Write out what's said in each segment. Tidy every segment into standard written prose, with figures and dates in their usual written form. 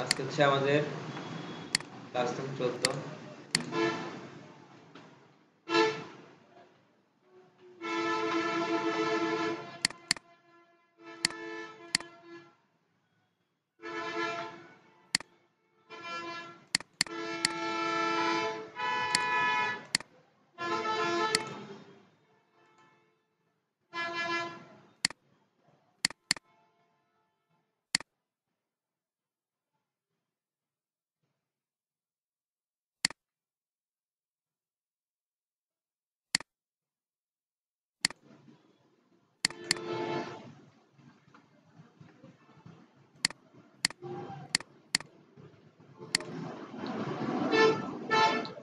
আজকে হচ্ছে আমাদের ক্লাস নম্বর 14।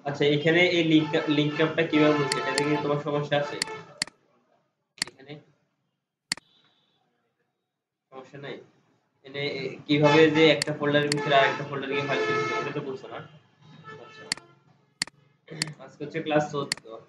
আচ্ছা, এখানে এই লিংক আপটা কিভাবে বলছে, এটা দেখে তোমার সমস্যা আছে? এখানে সমস্যা নাই? এখানে কিভাবে যে একটা ফোল্ডারের ভিতরে আরেকটা ফোল্ডারে গিয়ে ফাইল সেভ করতে, এটা তো বলছো না? আচ্ছা, আজকে হচ্ছে ক্লাস 14।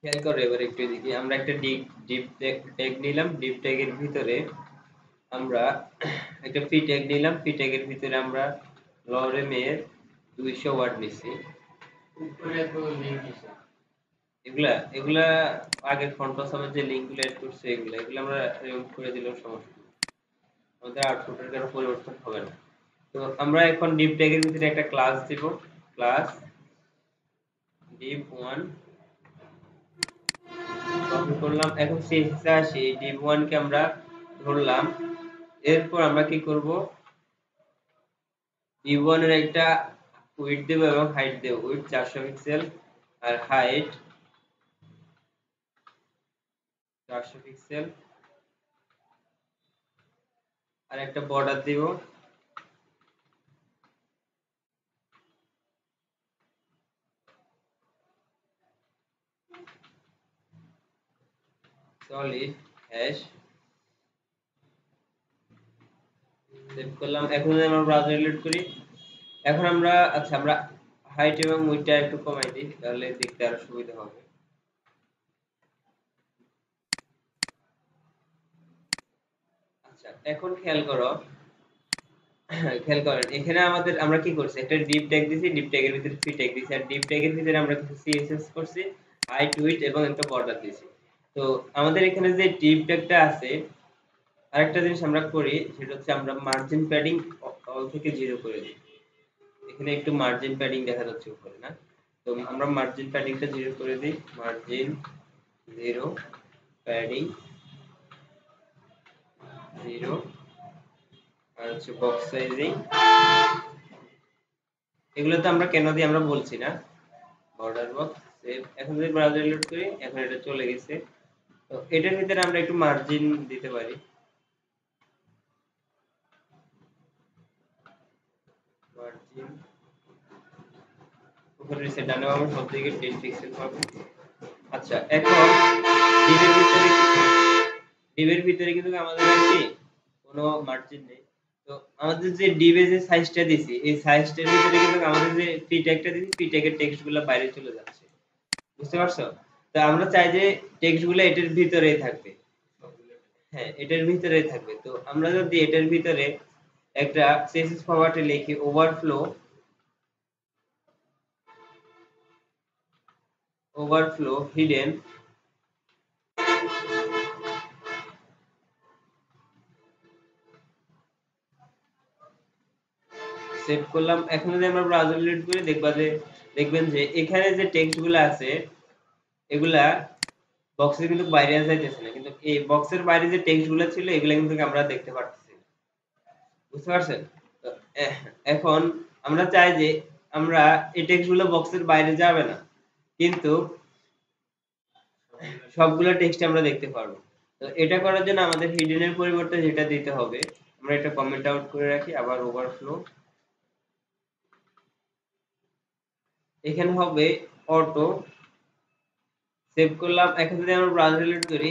খেয়াল করো এবার একটু এদিকে, আমরা একটা ডিপ ট্যাগ নিলাম। ডিপ ট্যাগের ভিতরে আমরা একটা ফি ট্যাগ নিলাম। ফি ট্যাগের ভিতরে আমরা লরেমের 200 ওয়ার্ড নিছি। এগুলা এগুলা আগের ফ্রন্ট পাসামের যে লিঙ্কগুলো এড করছে, এগুলা এগুলা আমরা রিমুভ করে দিলেও সমস্যা নেই, আমাদের আউটপুটের কোনো পরিবর্তন হবে না। তো আমরা এখন ডিপ ট্যাগের ভিতরে একটা ক্লাস দিব। ক্লাস div1 কপি করলাম। এখন সিএসএস এ আসি, div1 কে আমরা ধরলাম। এরপর আমরা কি করব, div1 এর একটা উইডথ দেব এবং হাইট দেব। উইডথ 400 পিক্সেল আর হাইট 400 পিক্সেল, আর একটা বর্ডার দিব। সলিড হ্যাশ সেভ করলাম। এখন যদি আমরা ব্রাউজার রিলোড করি, এখন আমরা আচ্ছা আমরা হাইট এবং উইডথটা একটু কমাই দিই, তাহলে দেখতে আরো সুবিধা হবে। আচ্ছা, এখন খেয়াল করেন এখানে আমাদের আমরা কি করছি, একটা ডিপ ট্যাগ দিছি, ডিপ ট্যাগের ভিতরে ফি ট্যাগ দিছি, আর ডিপ ট্যাগের ভিতরে আমরা কিছু সিএসএস করছি, হাইট উইডথ এবং একটা বর্ডার দিছি। তো আমাদের এখানে যে ডিপ ট্যাগটা আছে, আরেকটা জিনিস আমরা করি, সেটা হচ্ছে আমরা মার্জিন প্যাডিং অল থেকে 0 করে দিই। এখানে একটু মার্জিন প্যাডিং দেখা যাচ্ছে উপরে, না? তো আমরা মার্জিন প্যাডিংটা 0 করে দিই। মার্জিন 0, প্যাডিং 0, আর হচ্ছে বক্স সাইজিং। এগুলো তো আমরা কেন দিই আমরা বলছি না। Border box save. এখন যদি ব্রাউজার লোড করি, এখন এটা চলে গেছে। তো এটার ভিতরে আমরা একটু মার্জিন দিতে পারি। মার্জিন উপরে রিসেট ডানে বামে সব দিকে 10 পিক্সেল পাবো। আচ্ছা, এখন ডিভের ভিতরে কিন্তু আমাদের আর কি কোনো মার্জিন নেই। তো আমাদের যে ডিভে যে সাইজটা দিছি, এই সাইজটার ভিতরে কিন্তু আমাদের যে ফি ট্যাগটা দিছি, ফি ট্যাগের টেক্সটগুলো বাইরে চলে যাচ্ছে। বুঝতে পারছো? তো আমরা চাই যে টেক্সটগুলো এটার ভিতরেই থাকবে। হ্যাঁ, এটার ভিতরেই থাকবে। তো আমরা যদি এটার ভিতরে একটা সিএসএস ফরম্যাটে লিখি ওভারফ্লো হিডেন সেভ করলাম। এখন যদি আমরা ব্রাউজার লোড করি, দেখবেন যে এখানে যে টেক্সটগুলো আছে, এগুলা বক্সের কিন্তু বাইরে যাইতেছে না, কিন্তু এই বক্সের বাইরে যে টেক্সটগুলো ছিল, এগুলা কিন্তু আমরা দেখতে পাচ্ছি। বুঝতে পারছেন? তো এখন আমরা চাই যে আমরা এই টেক্সটগুলো বক্সের বাইরে যাবে না, কিন্তু সবগুলো টেক্সট আমরা দেখতে পারবো। তো এটা করার জন্য আমাদের হিডেনের পরিবর্তে যেটা দিতে হবে, আমরা এটা কমেন্ট আউট করে রাখি। আবার ওভারফ্লো, এখানে হবে অটো, সেভ করলাম। এখন যদি আমরা ব্রাউজার রিলোড করি,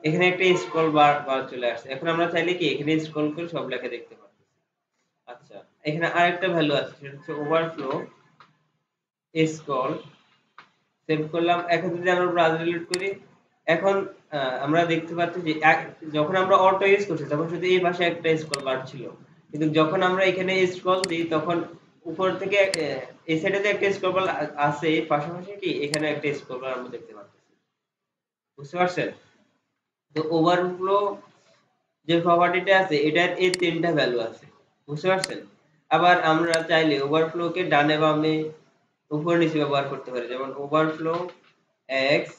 এখানে একটা স্ক্রল বার চলে আসছে। এখন আমরা চাইলে কি এখানে স্ক্রল করে সব লেখা দেখতে পারবো। আচ্ছা, এখানে আরেকটা ভ্যালু আছে, সেটা হচ্ছে ওভারফ্লো স্ক্রল, সেভ করলাম। এখন যদি আমরা ব্রাউজার রিলোড করি, এখন আমরা দেখতে পাচ্ছি যে যখন আমরা অটো ইউজ করছি তখন শুধু এই পাশে একটা স্ক্রল বার ছিল, কিন্তু যখন আমরা এখানে স্ক্রল দিই তখন উপর থেকে এই সাইডে যে একটা স্ক্রল বার আছে, পাশাপাশি কি এখানে একটা স্ক্রল বার আমরা দেখতে পাচ্ছি। বুঝতে পারছেন? তো ওভারফ্লো যে প্রপার্টিটা আছে এটার এই তিনটা ভ্যালু আছে। বুঝতে পারছেন? আবার আমরা চাইলে ওভারফ্লোকে ডানে বামে উপর নিচে ব্যবহার করতে পারি, যেমন ওভারফ্লো এক্স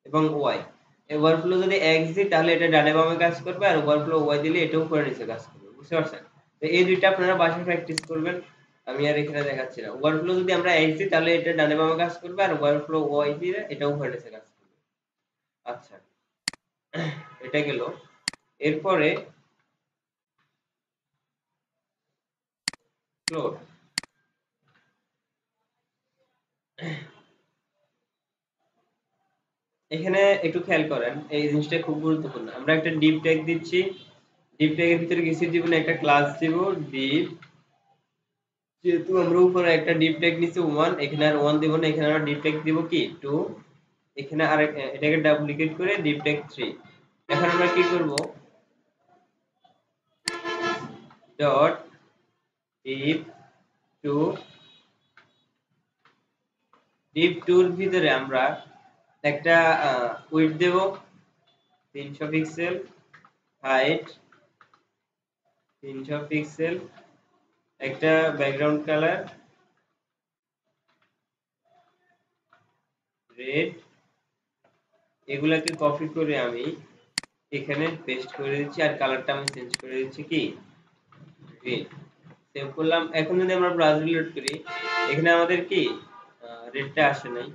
এবং ওয়াই। ওভারফ্লো যদি এক্স দিই তাহলে এটা ডানে বামে কাজ করবে, আর ওভারফ্লো ওয়াই দিলে এটা উপরে নিচে কাজ করবে। বুঝতে পারছেন? তো এই দুইটা আপনারা বাসায় প্র্যাকটিস করবেন, আমি আর এখানে দেখাচ্ছি না। ওভারফ্লো যদি আমরা এক্স দিই তাহলে এটা ডানে বামে কাজ করবে, আর ওভারফ্লো ওয়াই দিলে এটা উপরে নিচে কাজ করবে। আচ্ছা, এটা গেল। এরপরে ফ্লোট, এখানে একটু খেয়াল করেন, এই জিনিসটা খুব গুরুত্বপূর্ণ। আমরা একটা ডিপ ট্যাগ দিচ্ছি, ডিপ ট্যাগের ভিতরে কিছু দিব না, একটা ক্লাস দিব ডিপ। যেহেতু আমরা উপরে একটা ডিপ ট্যাগ নিচ্ছি 1, এখানে আর 1 দিব না, এখানে আমরা ডিপ ট্যাগ দিব কি 2, এখানে আর এটাকে ডুপ্লিকেট করে ডিপ ট্যাগ 3। এখন আমরা কি করব, ডট ডিপ 2, ডিপ 2 এর ভিতরে আমরা একটা উইডথ দেব 300 পিক্সেল, হাইট 300 পিক্সেল, একটা ব্যাকগ্রাউন্ড কালার রেড। এগুলাকে কপি করে আমি এখানে পেস্ট করে দিচ্ছি, আর কালারটা আমি চেঞ্জ করে দিচ্ছি কি গ্রিন। সেভ করলাম। এখন যদি আমরা ব্রাউজার রিলোড করি, এখানে আমাদের কি রেডটা আসে নাই,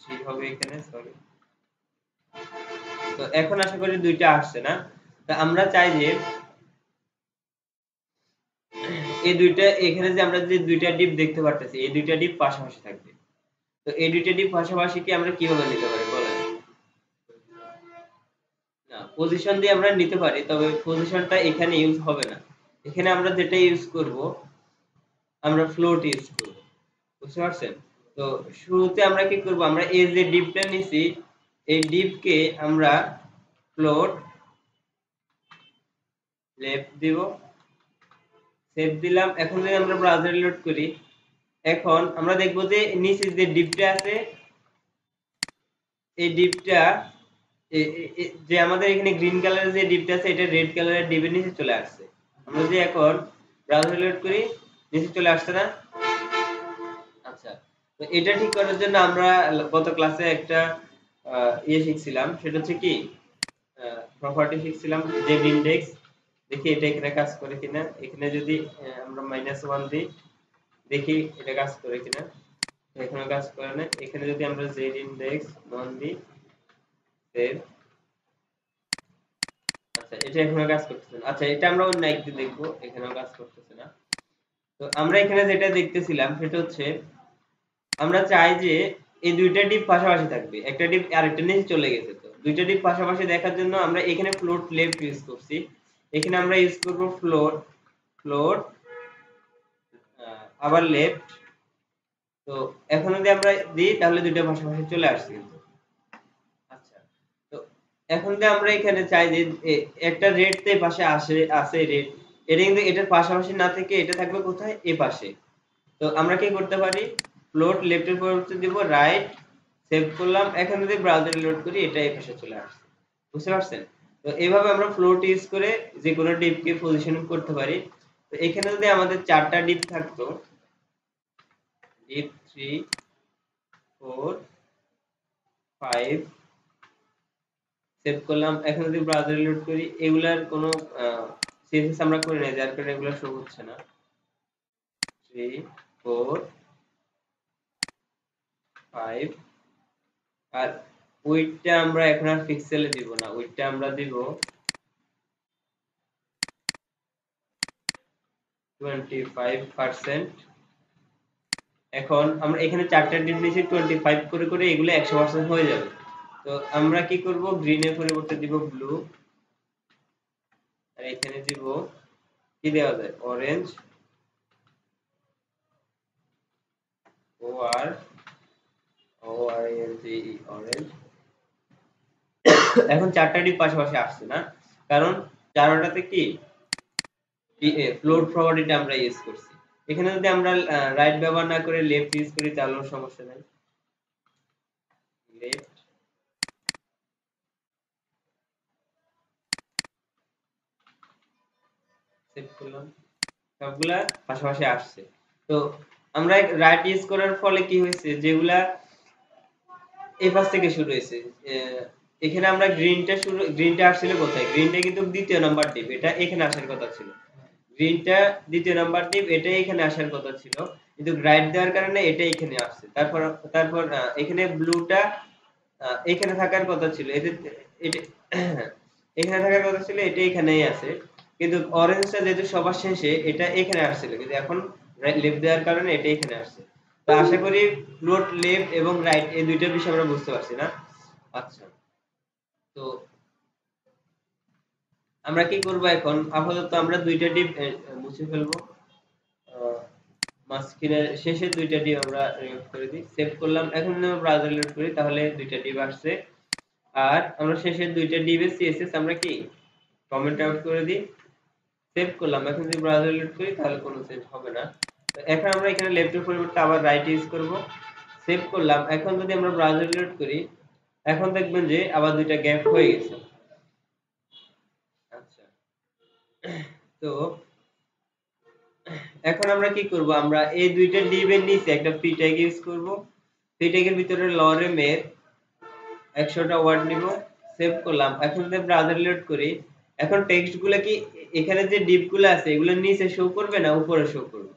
ঠিক হবে এখানে, সরি। তো এখন আশা করি দুইটা আসছে না। তা আমরা চাই যে এই দুইটা, এখানে যে আমরা যে দুইটা ডিপ দেখতে পারতেছি এই দুইটা ডিপ পাশাপাশি থাকবে। তো এই দুইটা ডিপ পাশাপাশি কি আমরা কিভাবে নিতে পারি বলেন? না, পজিশন দিয়ে আমরা নিতে পারি, তবে পজিশনটা এখানে ইউজ হবে না। এখানে আমরা যেটা ইউজ করব, আমরা ফ্লোট ইউজ করব। বুঝতে পারছেন? তো শুরুতে আমরা কি করব, আমরা এই যে ডিপটা নিছি এই ডিপকে আমরা ফ্লোট লেফট দিব, সেভ দিলাম। এখন যদি আমরা ব্রাউজার লোড করি, এখন আমরা দেখব যে নিচে যে ডিপটা আছে এই ডিপটা যে আমাদের এখানে গ্রিন কালারের যে ডিপটা আছে এটা রেড কালারের ডিপের নিচে চলে আসছে। আমরা যদি এখন ব্রাউজার লোড করি, নিচে চলে আসছে না? আচ্ছা, তো এটা ঠিক করার জন্য আমরা গত ক্লাসে একটা শিখছিলাম, সেটা হচ্ছে কি প্রপার্টি শিখছিলাম, যে ইনডেক্স। দেখি এটা এখানে কাজ করে কিনা। এখানে যদি আমরা -1 দিই, দেখি এটা কাজ করে কিনা। এখানে কাজ করে না। এখানে যদি আমরা z ইনডেক্স 1 দিই, সেভ। আচ্ছা, এটা এখনো কাজ করতেছে না। আচ্ছা, এটা আমরা অন্য একদিন দেখবো, এখানেও কাজ করতেছে না। তো আমরা এখানে যেটা দেখতেছিলাম সেটা হচ্ছে আমরা চাই যে এই দুইটা ডিপ পাশাপাশি থাকবে, একটা ডিপ আরেকটা নিচে চলে গেছে। তো দুইটা ডিপ পাশাপাশি দেখার জন্য আমরা এখানে ফ্লোট লেফট ইউজ করছি, এখানে আমরা ইউজ করব ফ্লোট ফ্লোট আবার লেফট। তো এখন যদি আমরা দিই তাহলে দুইটা পাশাপাশি চলে আসছে কিন্তু। আচ্ছা, তো এখন যদি আমরা এখানে চাই যে একটা রেড তো এই পাশে আছে রেড, এটা কিন্তু এটার পাশাপাশি না থেকে এটা থাকবে কোথায়, এই পাশে। তো আমরা কি করতে পারি, ফ্লোট লেফটের পরিবর্তে দিব রাইট, সেভ করলাম। এখন যদি ব্রাউজার লোড করি এটা এই পাশে চলে আসছে। বুঝতে পারছেন? তো এইভাবে আমরা ফ্লোট ইউজ করে যে কোনো ডিপকে পজিশনিং করতে পারি। তো এখানে যদি আমাদের 4টা ডিপ থাকতো, ডিপ 3, 4, 5, সেভ করলাম। এখন যদি ব্রাউজার লোড করি, এগুলার কোনো সিএসএস আমরা করে নাই, যার কারণে এগুলো শো হচ্ছে না। 3 4 5 আর উইডটা আমরা এখন আর পিক্সেলে দিব না, উইডটা আমরা দিব 25%। এখন আমরা এখানে চারটা ডিপ নিয়েছি 25 করে করে, এগুলো 100% হয়ে যাবে। তো আমরা কি করব, গ্রিনের পরিবর্তে দিব ব্লু, আর এখানে দিব কি দেওয়া যায়, অরেঞ্জ, ও আর এন জি, অরেঞ্জ। এখন চারটা ডিপ পাশাপাশি আসছে না, কারণ চারটাতে কি ফ্লোট প্রপার্টিটা আমরা ইউজ করছি। এখানে যদি আমরা রাইট ব্যবহার না করে লেফট ইউজ করি তাহলেও সমস্যা নাই। লেফট, সেভ করলাম, সবগুলা পাশাপাশি আসছে। তো আমরা রাইট ইউজ করার ফলে কি হয়েছে, যেগুলা এই পাশ থেকে শুরু হয়েছে, এখানে আমরা গ্রিনটা আসছিল কোথায়, গ্রিনটা কিন্তু দ্বিতীয় নাম্বার ডিপ, এটা এখানে আসার কথা ছিল। গ্রিনটা দ্বিতীয় নাম্বার ডিপ, এটা এখানে আসার কথা ছিল, কিন্তু রাইট দেওয়ার কারণে এটা এখানে আসছে। তারপর তারপর এখানে ব্লুটা এখানে থাকার কথা ছিল, এটা এখানে থাকার কথা ছিল, এটা এখানেই আছে। কিন্তু অরেঞ্জটা যেহেতু সবার শেষে, এটা এখানে আসছিল, কিন্তু এখন লেফট দেওয়ার কারণে এটা এখানে আসছে। তো আশা করি ফ্লোট লেফট এবং রাইট এই দুইটা বিষয় আমরা বুঝতে পারছি না। আচ্ছা, তো আমরা কি করব এখন, আপাতত আমরা দুইটা ডিপ মুছে ফেলবো, মাঝখানের শেষের দুইটা ডিপ আমরা রিমুভ করে দিই, সেভ করলাম। এখন যদি আমরা ব্রাউজার লোড করি তাহলে দুইটা ডিপ আসছে, আর আমরা শেষের দুইটা ডিপের সিএসএস আমরা কি কমেন্ট আউট করে দিই, সেভ করলাম। এখন যদি ব্রাউজার লোড করি তাহলে কোনো চেঞ্জ হবে না। তো এখন আমরা এখানে লেফটের পরিবর্তে আবার রাইট ইউজ করব, সেভ করলাম। এখন যদি আমরা ব্রাউজার লোড করি, এখন দেখবেন যে আবার দুইটা গ্যাপ হয়ে গেছে। আচ্ছা, তো এখন আমরা কি করব, আমরা এই দুইটা ডিপের নিচে একটা ফ্রি ট্যাগ ইউজ করব। ফ্রি ট্যাগের ভিতরে লরেমের 100টা ওয়ার্ড নিব, সেভ করলাম। এখন যদি ব্রাউজার লোড করি, এখন টেক্সট গুলো কি এখানে যে ডিপ গুলো আছে এগুলো নিচে শো করবে না উপরে শো করবে?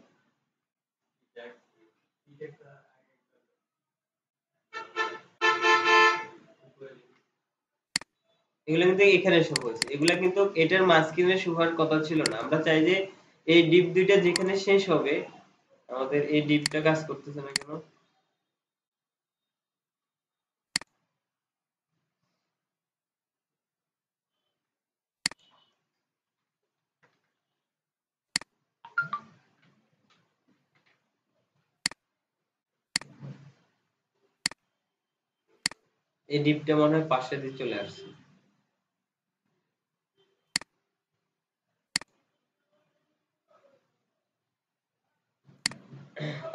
এগুলো কিন্তু এখানে শো হয়েছে, এগুলো কিন্তু এটার মাঝখানে শো হওয়ার কথা ছিল না। আমরা চাই যে এই ডিপ দুইটা যেখানে শেষ হবে, আমাদের এই ডিপটা কাজ করতেছে না কেন, এই ডিপটা মনে হয় পাশে দিয়ে চলে আসছে।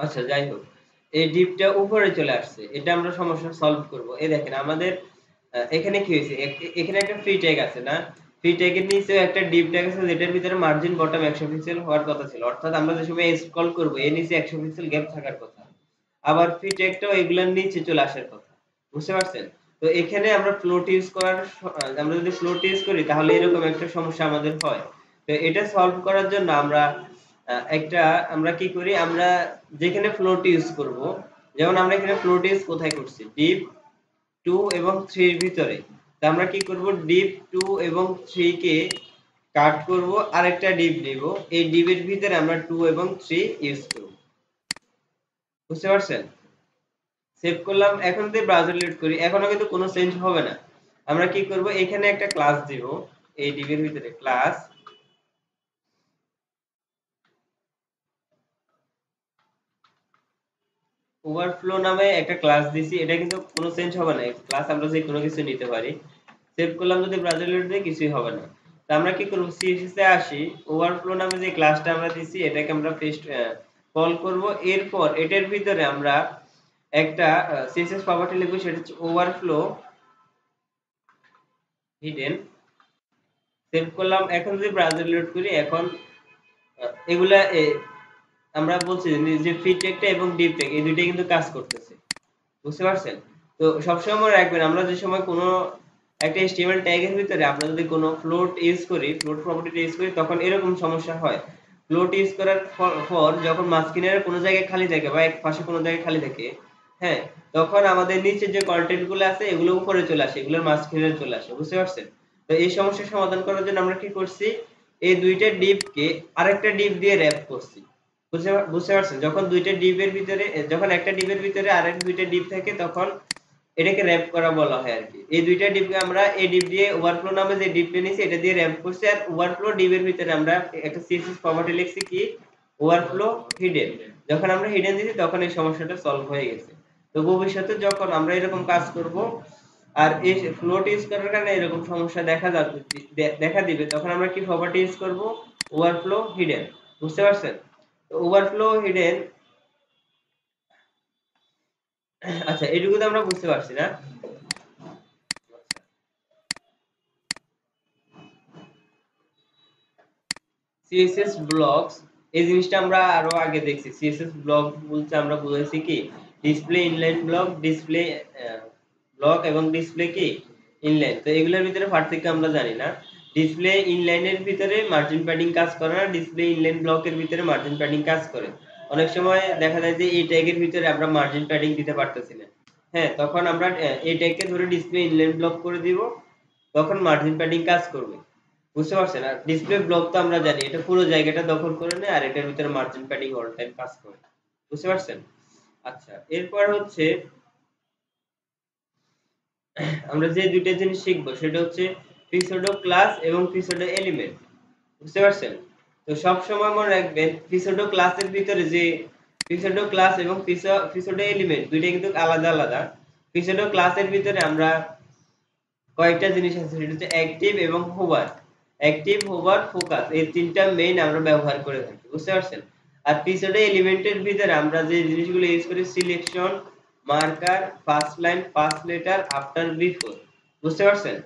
আচ্ছা, যাই হোক, এই ডিপটা উপরে চলে আসছে, এটা আমরা সমস্যা সলভ করব। এই দেখেন আমাদের এখানে কি হয়েছে, এখানে একটা ফ্রি ট্যাগ আছে না, ফ্রি ট্যাগের নিচে একটা ডিপ ট্যাগ আছে যেটার ভিতরে মার্জিন বটম 100 পিক্সেল হওয়ার কথা ছিল, অর্থাৎ আমরা যে সময় স্ক্রল করব এর নিচে 100 পিক্সেল গ্যাপ থাকার কথা। আবার ফ্রি ট্যাগটাও এগুলোর নিচে চলে আসার কথা, বুঝতে পারছেন? তো এখানে আমরা ফ্লোট ইউজ করার আমরা যদি ফ্লোট ইউজ করি তাহলে এরকম একটা সমস্যা আমাদের হয়। তো এটা সলভ করার জন্য আমরা একটা আমরা কি করি, আমরা যেখানে ফ্লোট ইউজ করব, যেমন আমরা এখানে ফ্লোট ইউজ কোথায় করছি, ডিপ 2 এবং 3 এর ভিতরে। তো আমরা কি করব, ডিপ 2 এবং 3 কে কাট করব, আরেকটা ডিপ নিব, এই ডিপের ভিতরে আমরা 2 এবং 3 ইউজ করব, বুঝতে পারছেন? সেভ করলাম। এখন যদি ব্রাউজার লোড করি এখনো কিন্তু কোনো চেঞ্জ হবে না। আমরা কি করব, এখানে একটা ক্লাস দিব, এই ডিবের ভিতরে ক্লাস ওভারফ্লো নামে একটা ক্লাস দিছি, এটা কিন্তু কোনো চেঞ্জ হবে না, ক্লাস আমরা যে কোনো কিছু নিতে পারি। সেভ করলাম, যদি ব্রাউজার লোড দিই কিছুই হবে না। তো আমরা কি করব, সিএসএস এ আসি, ওভারফ্লো নামে যে ক্লাসটা আমরা দিছি এটাকে আমরা পেস্ট কল করব। এরপর এটার ভিতরে আমরা একটা সিএসএস প্রপার্টি লিখব, সেটা হচ্ছে ওভারফ্লো হিডেন। সেভ করলাম। এখন যদি ব্রাউজার লোড করি, এখন এগুলা আমরা বলছি যে ফ্রি ট্যাগটা এবং ডিপ ট্যাগ এই দুইটাই কিন্তু কাজ করতেছে, বুঝতে পারছেন? তো সবসময় মনে রাখবেন, আমরা যে সময় কোনো একটা HTML ট্যাগের ভিতরে আমরা যদি কোনো ফ্লোট ইউজ করি, ফ্লোট প্রপার্টিটা ইউজ করি, তখন এরকম সমস্যা হয়। ফ্লোট ইউজ করার পর যখন মাঝখানের কোনো জায়গায় খালি থাকে বা এক পাশে কোনো জায়গায় খালি থাকে, হ্যাঁ, তখন আমাদের নিচে যে কন্টেন্ট গুলো আছে এগুলো উপরে চলে আসে, এগুলোর মাঝখানে চলে আসে। বুঝতে পারছেন? তো এই সমস্যার সমাধান করার জন্য আমরা কি করছি, এই দুইটা ডিপকে আরেকটা ডিপ দিয়ে র‍্যাপ করছি। বুঝতে পারছেন? যখন দুইটা ডিপের ভিতরে, যখন একটা ডিপের ভিতরে আরেক দুইটা ডিপ থাকে তখন এটাকে র‍্যাপ করা বলা হয় আর কি। এই দুইটা ডিপকে আমরা এই ডিপ দিয়ে ওভারফ্লো নামে যে ডিপটা নিয়েছি এটা দিয়ে র‍্যাপ করছি, আর ওভারফ্লো ডিপের ভিতরে আমরা একটা সিএসএস প্রপার্টি লিখছি কি, ওভারফ্লো হিডেন। যখন আমরা হিডেন দিছি তখন এই সমস্যাটা সলভ হয়ে গেছে। তো ভবিষ্যতে যখন আমরা এরকম কাজ করব আর এই ফ্লোট ইউজ করার কারণে এরকম সমস্যা দেখা দিবে, তখন আমরা কি প্রপার্টি ইউজ করব, ওভারফ্লো হিডেন। বুঝতে পারছেন? তো ওভারফ্লো হিডেন, আচ্ছা এইটুকু তো আমরা বুঝতে পারছি না? সিএসএস ব্লকস, এই জিনিসটা আমরা আরো আগে দেখছি। সিএসএস ব্লক বলতে আমরা বুঝাইছি কি, display inline block, display block এবং ডিসপ্লে কি ইনলাইন। তো এগুলোর ভিতরে পার্থক্য আমরা জানি না। ডিসপ্লে ইনলাইনের ভিতরে মার্জিন প্যাডিং কাজ করে না, ডিসপ্লে ইনলাইন ব্লকের ভিতরে মার্জিন প্যাডিং কাজ করে। অনেক সময় দেখা যায় যে এই ট্যাগের ভিতরে আমরা মার্জিন প্যাডিং দিতে পারতেছি না, হ্যাঁ, তখন আমরা এই ট্যাগকে ধরে ডিসপ্লে ইনলাইন ব্লক করে দিব, তখন মার্জিন প্যাডিং কাজ করবে। বুঝতে পারছেন? আর ডিসপ্লে ব্লক তো আমরা জানি এটা পুরো জায়গাটা দখল করে নেয় আর এটার ভিতরে মার্জিন প্যাডিং অল টাইম কাজ করে। বুঝতে পারছেন? আচ্ছা, এরপর হচ্ছে আমরা যে দুইটা জিনিস শিখবো সেটা হচ্ছে পিসোডো ক্লাস এবং পিসোডো এলিমেন্ট। বুঝতে পারছেন? তো সব সময় মনে রাখবেন পিসোডো ক্লাসের ভিতরে যে পিসোডো ক্লাস এবং পিসোডো এলিমেন্ট দুইটা কিন্তু আলাদা আলাদা। পিসোডো ক্লাসের ভিতরে আমরা কয়েকটা জিনিস আছে, সেটা হচ্ছে অ্যাক্টিভ এবং হোভার। অ্যাক্টিভ, হোভার, ফোকাস, এই তিনটা মেইন আমরা ব্যবহার করে থাকি। বুঝতে পারছেন? আর পিসোডো এলিমেন্টের ভিতরে আমরা যে জিনিসগুলো ইউজ করি, selection, marker, first line, first letter, after, before. বুঝতে পারছেন?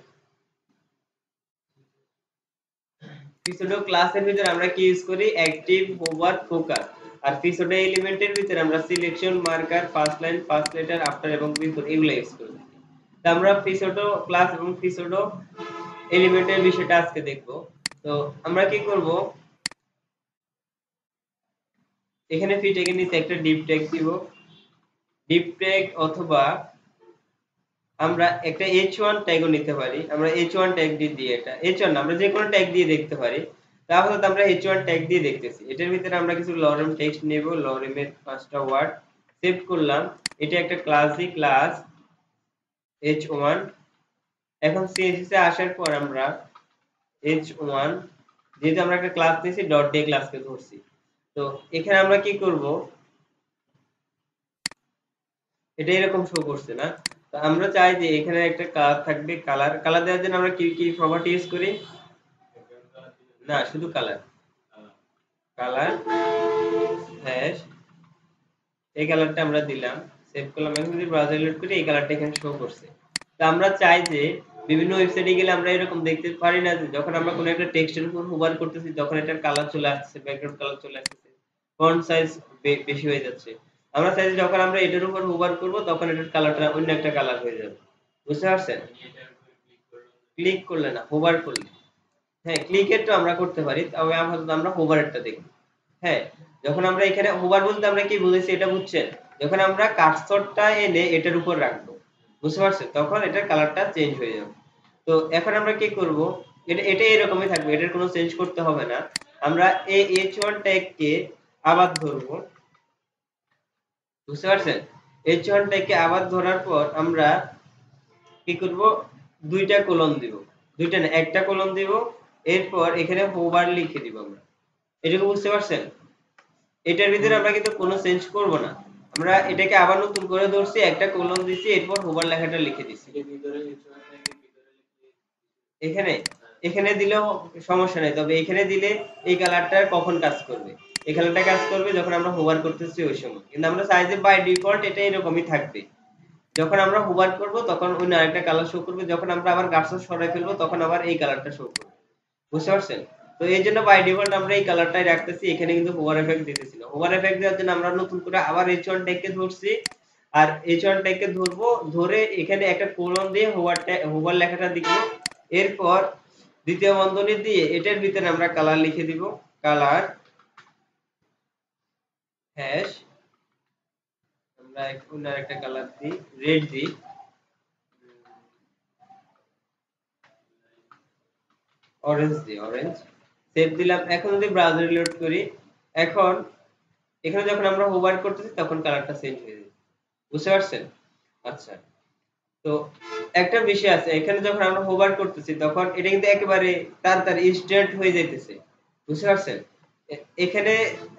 পিসোডো ক্লাসের ভিতরে আমরা কি ইউজ করি, অ্যাক্টিভ, হোভার, ফোকাস। আর পিসোডো এলিমেন্টের ভিতরে আমরা selection, marker, first line, first letter, after এবং বিফোর এগুলো ইউজ করি। তো আমরা পিসোডো ক্লাস এবং পিসোডো এলিমেন্টের বিষয়টা আজকে দেখব। তো আমরা কি করব, এখানে ফি ট্যাগের নিচে একটা ডিপ ট্যাগ দিব। ডিপ ট্যাগ অথবা আমরা একটা h1 ট্যাগও নিতে পারি। আমরা h1 ট্যাগ দিয়ে এটা h1 না, আমরা যে কোনো ট্যাগ দিয়ে দেখতে পারি। তাহলে তো আমরা h1 ট্যাগ দিয়ে দেখতেছি। এটার ভিতরে আমরা কিছু লরেম টেক্সট নেব, লরেমের 5টা ওয়ার্ড সেভ করলাম। এটা একটা ক্লাসই ক্লাস h1। এখন সিএসএস এ আসার পর আমরা h1, যেহেতু আমরা একটা ক্লাস নিয়েছি ডট দিয়ে ক্লাসকে ধরছি, তো এখানে আমরা কি করব, এটা এরকম শো করছে না। তো আমরা চাই যে এখানে একটা কালার থাকবে। কালার দেওয়ার জন্য আমরা কি কি প্রপার্টি ইউজ করি, না শুধু কালার, কালার হ্যাশ, এই কালারটা আমরা দিলাম, সেভ করলাম। এখন যদি ব্রাউজার লোড করি এই কালারটা এখানে শো করছে। তো আমরা চাই যে বিভিন্ন ওয়েবসাইটে গেলে আমরা এরকম দেখতে পারি না যে যখন আমরা কোনো একটা টেক্সটের উপর হোভার করতেছি তখন এটার কালার চলে আসছে, ব্যাকগ্রাউন্ড কালার চলে আসছে, ফন্ট সাইজ বেশি হয়ে যাচ্ছে। আমরা চাই যে যখন আমরা এটার উপর হোভার করব তখন এটার কালারটা অন্য একটা কালার হয়ে যাবে। বুঝতে পারছেন? ক্লিক করলে না, হোভার করলে। হ্যাঁ, ক্লিকের তো আমরা করতে পারি, তবে আপাতত আমরা হোভারেরটা দেখব। হ্যাঁ, যখন আমরা এখানে হোভার বলতে আমরা কি বুঝেছি এটা বুঝছেন? যখন আমরা কার্সরটা এনে এটার উপর রাখবো, বুঝতে পারছেন, তখন এটার কালারটা চেঞ্জ হয়ে যাবে। তো এখন আমরা কি করব, এটা এরকমই থাকবে, এটার কোনো চেঞ্জ করতে হবে না। আমরা এই h1 ট্যাগকে আবার ধরব। বুঝতে পারছেন? h1 ট্যাগকে আবার ধরার পর আমরা কি করব, দুইটা কলম দিব, দুইটা না একটা কলম দিব। এরপর এখানে হোভার লিখে দিব আমরা। এটুকু বুঝতে পারছেন? এটার ভিতরে আমরা কিন্তু কোনো চেঞ্জ করব না। আমরা এটাকে আবার নতুন করে ধরছি, একটা কলম দিছি, এরপর হোভার লেখাটা লিখে দিছি। এখানে এখানে দিলেও সমস্যা নাই, তবে এখানে দিলে এই কালারটা কখন কাজ করবে, এই কালারটা কাজ করবে যখন আমরা হোভার করতেছি ওই সময়। কিন্তু আমরা চাই যে বাই ডিফল্ট এটা এরকমই থাকবে। যখন আমরা হোভার করব তখন অন্য আরেকটা কালার শো করবে, যখন আমরা আবার কার্সর সরাই ফেলবো তখন আবার এই কালারটা শো করবে। বুঝতে পারছেন? তো এই জন্য বাই ডিফল্ট আমরা এই কালারটাই রাখতেছি, এখানে কিন্তু হোভার এফেক্ট দিতেছি না। হোভার এফেক্ট দেওয়ার জন্য আমরা নতুন করে আবার h1 ট্যাগকে ধরছি, আর h1 ট্যাগকে ধরবো, ধরে এখানে একটা কোলন দিয়ে হোভার লেখাটা দিব। এরপর দ্বিতীয় বন্ধনী দিয়ে এটার ভিতরে আমরা কালার লিখে দিব, কালার হ্যাশ আমরা এখন আরেকটা কালার দিই, রেড দিই, অরেঞ্জ দিই, অরেঞ্জ। সেভ দিলাম। এখন যদি ব্রাউজার রিলোড করি, এখন এখানে যখন আমরা হোভার করতেছি তখন কালারটা চেঞ্জ হয়ে যায়। বুঝতে পারছেন? আচ্ছা, তো একটা বিষয় আছে, এখানে যখন আমরা হোভার করতেছি তখন এটা কিন্তু একেবারে তাড়াতাড়ি ইনস্ট্যান্ট হয়ে যাইতেছে। বুঝতে পারছেন? এখানে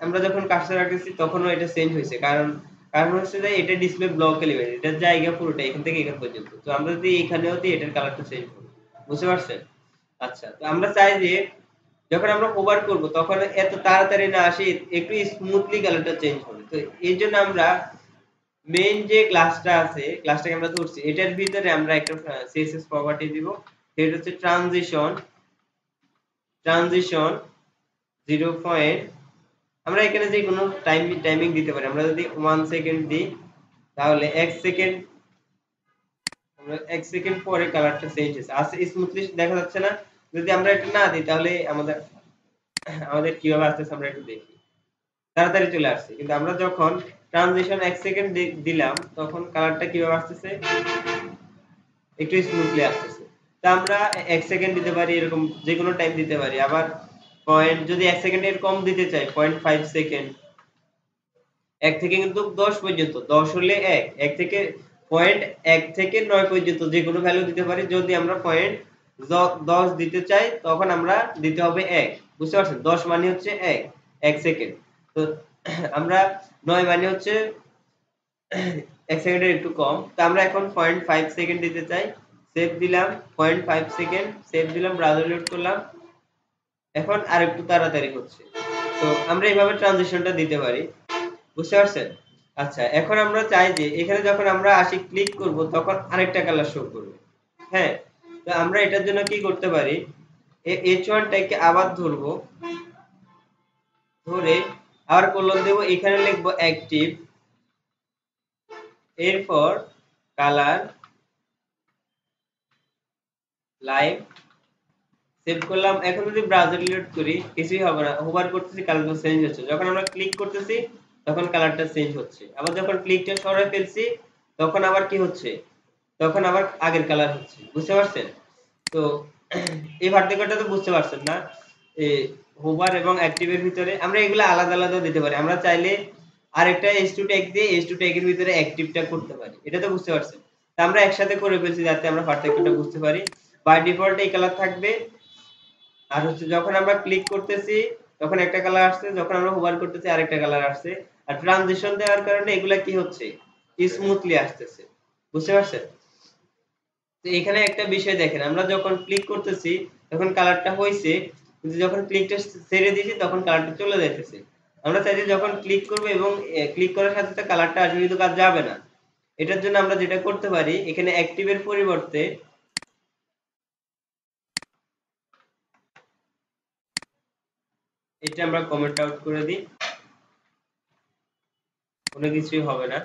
আমরা যখন কার্সর রাখতেছি তখনও এটা চেঞ্জ হয়েছে, কারণ কারণ হচ্ছে যে এটা ডিসপ্লে ব্লক এলিমেন্ট, এটার জায়গা পুরোটা এখান থেকে এখান পর্যন্ত। তো আমরা যদি এখানেও দিই এটার কালারটা চেঞ্জ হবে। বুঝতে পারছেন? আচ্ছা, তো আমরা চাই যে যখন আমরা হোভার করব তখন এত তাড়াতাড়ি না আসে, একটু স্মুথলি কালারটা চেঞ্জ হবে। তো এর জন্য আমরা মেইন যে ক্লাসটা আছে, ক্লাসটাকে আমরা ধরছি, এটার ভিতরে আমরা একটা সিএসএস প্রপার্টি দিব। সেটা হচ্ছে ট্রানজিশন 0 পয়েন্ট। আমরা এখানে যে কোনো টাইমিং দিতে পারি। আমরা যদি 1 সেকেন্ড দিই তাহলে 1 সেকেন্ড, আমরা 1 সেকেন্ড পরে কালারটা চেঞ্জ হচ্ছে। আচ্ছা, স্মুথলি দেখা যাচ্ছে না? যদি আমরা এটা না দিই তাহলে আমাদের আমাদের কিভাবে আসতেছে আমরা একটু দেখি। তাড়াতাড়ি চলে আসছে, কিন্তু আমরা যখন ট্রানজিশন 1 সেকেন্ড দিলাম তখন কালারটা কিভাবে আসতেছে, একটু স্মুথলি আসতেছে। তা আমরা 1 সেকেন্ড দিতে পারি, এরকম যে কোনো টাইম দিতে পারি। আবার পয়েন্ট যদি 1 সেকেন্ডের কম দিতে চাই 0.5 সেকেন্ড, 1 থেকে কিন্তু 10 পর্যন্ত, 10 হলে 1, 1 থেকে পয়েন্ট 1 থেকে 9 পর্যন্ত যে কোনো ভ্যালু দিতে পারি। যদি আমরা পয়েন্ট 10 দিতে চাই তখন আমরা দিতে হবে 1। বুঝতে পারছেন? 10 মানে হচ্ছে 1 সেকেন্ড। তো আমরা 9 মানে হচ্ছে 1 সেকেন্ডের একটু কম। তো আমরা এখন 0.5 সেকেন্ড দিতে চাই। সেভ দিলাম। 0.5 সেকেন্ড সেভ দিলাম, ব্রাউজার লোড করলাম। এখন আরেকটু তাড়াতাড়ি হচ্ছে। তো আমরা এভাবে ট্রানজিশনটা দিতে পারি। বুঝতে পারছেন? আচ্ছা, এখন আমরা চাই যে এখানে যখন আমরা 80 ক্লিক করব তখন আরেকটা কালার শো করবে। হ্যাঁ? তো আমরা এটার জন্য কি করতে পারি? H1 টাকে আবার ধরবো। ধরে আবার কলন দেব, এখানে লিখবো অ্যাক্টিভ, এরপর কালার লাইভ, সেভ করলাম। এখন যদি ব্রাউজার রিলোড করি কিছুই হবে না, হোভার করতেছি কালারটা চেঞ্জ হচ্ছে, যখন আমরা ক্লিক করতেছি তখন কালারটা চেঞ্জ হচ্ছে, আবার যখন ক্লিকটা সরাই ফেলছি তখন আবার কি হচ্ছে, তখন আবার আগের কালার হচ্ছে। বুঝতে পারছেন? তো এই পার্থক্যটা তো বুঝতে পারছেন না? এই হোভার এবং অ্যাক্টিভের ভিতরে আমরা এগুলো আলাদা আলাদা দিতে পারি। আমরা চাইলে আরেকটা h2 ট্যাগ দিয়ে h2 ট্যাগের ভিতরে অ্যাক্টিভটা করতে পারি। এটা তো বুঝতে পারছেন? তা আমরা একসাথে করে ফেলছি যাতে আমরা পার্থক্যটা বুঝতে পারি। বাই ডিফল্ট এই কালার থাকবে। আর হচ্ছে যখন আমরা ক্লিক করতেছি তখন একটা কালার আসছে, যখন আমরা হোভার করতেছি আরেকটা কালার আসছে। আর ট্রানজিশন দেওয়ার কারণে এগুলা কি হচ্ছে, স্মুথলি আসতেছে। বুঝতে পারছেন? তো এখানে একটা বিষয় দেখেন, আমরা যখন ক্লিক করতেছি তখন কালারটা হইছে, কিন্তু যখন ক্লিকটা ছেড়ে দিয়েছি তখন কালারটা চলে যাইতেছে। আমরা চাই যে যখন ক্লিক করব এবং ক্লিক করার সাথে সাথে কালারটা আসবে, কিন্তু কাজ যাবে না। এটার জন্য আমরা যেটা করতে পারি, এখানে অ্যাক্টিভের পরিবর্তে এটা আমরা কমেন্ট আউট করে দিই, কোনো কিছুই হবে না।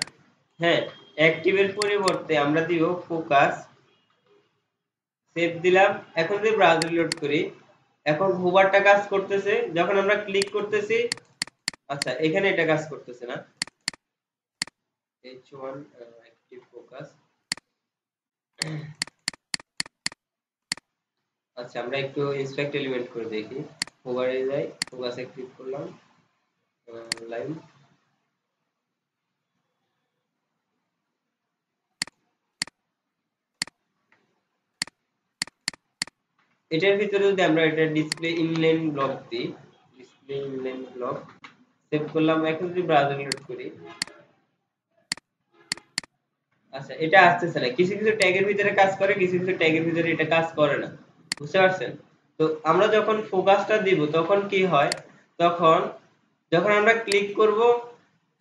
হ্যাঁ, অ্যাক্টিভের পরিবর্তে আমরা দিব ফোকাস, সেভ দিলাম। এখন যদি ব্রাউজার রিলোড করি এখন হোভারটা কাজ করতেছে, যখন আমরা ক্লিক করতেছি, আচ্ছা এখানে এটা কাজ করতেছে না। H1 active focus. আচ্ছা, আমরা একটু ইনস্পেক্ট এলিমেন্ট করে দেখি। হোভারে যাই, ফোকাসে ক্লিক করলাম, লাইন। এটার ভিতরে যদি আমরা এটা ডিসপ্লে ইনলাইন ব্লক দিই, ডিসপ্লে ইনলাইন ব্লক, সেভ করলাম। এখন যদি ব্রাউজার রিলোড করি, আচ্ছা এটা আসতেছে না। কিছু কিছু ট্যাগের ভিতরে কাজ করে, কিছু কিছু ট্যাগের ভিতরে এটা কাজ করে না। বুঝতে পারছেন? তো আমরা যখন ফোকাসটা দিব তখন কি হয়, তখন যখন আমরা ক্লিক করব,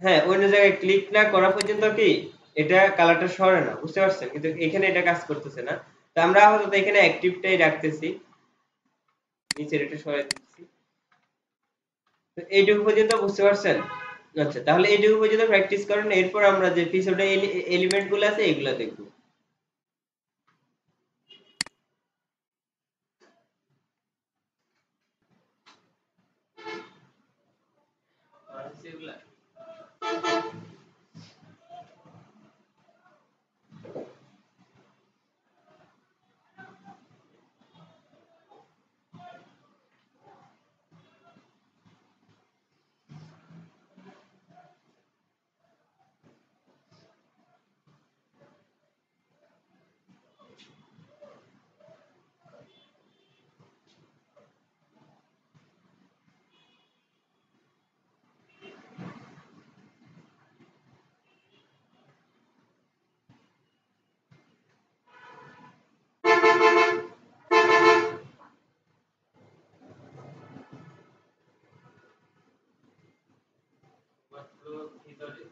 হ্যাঁ অন্য জায়গায় ক্লিক না করা পর্যন্ত কি এটা কালারটা সরে না। বুঝতে পারছেন? কিন্তু এখানে এটা কাজ করতেছে না। তো আমরা আপাতত এখানে অ্যাক্টিভটাই রাখতেছি, নিচের এটা সরাই দিচ্ছি। তো এইটুকু পর্যন্ত বুঝতে পারছেন? আচ্ছা, তাহলে এইটুকু পর্যন্ত প্র্যাকটিস করেন, এরপর আমরা যে পিছনে এলিমেন্ট গুলো আছে এগুলা দেখবো। সেগুলা ভিতরে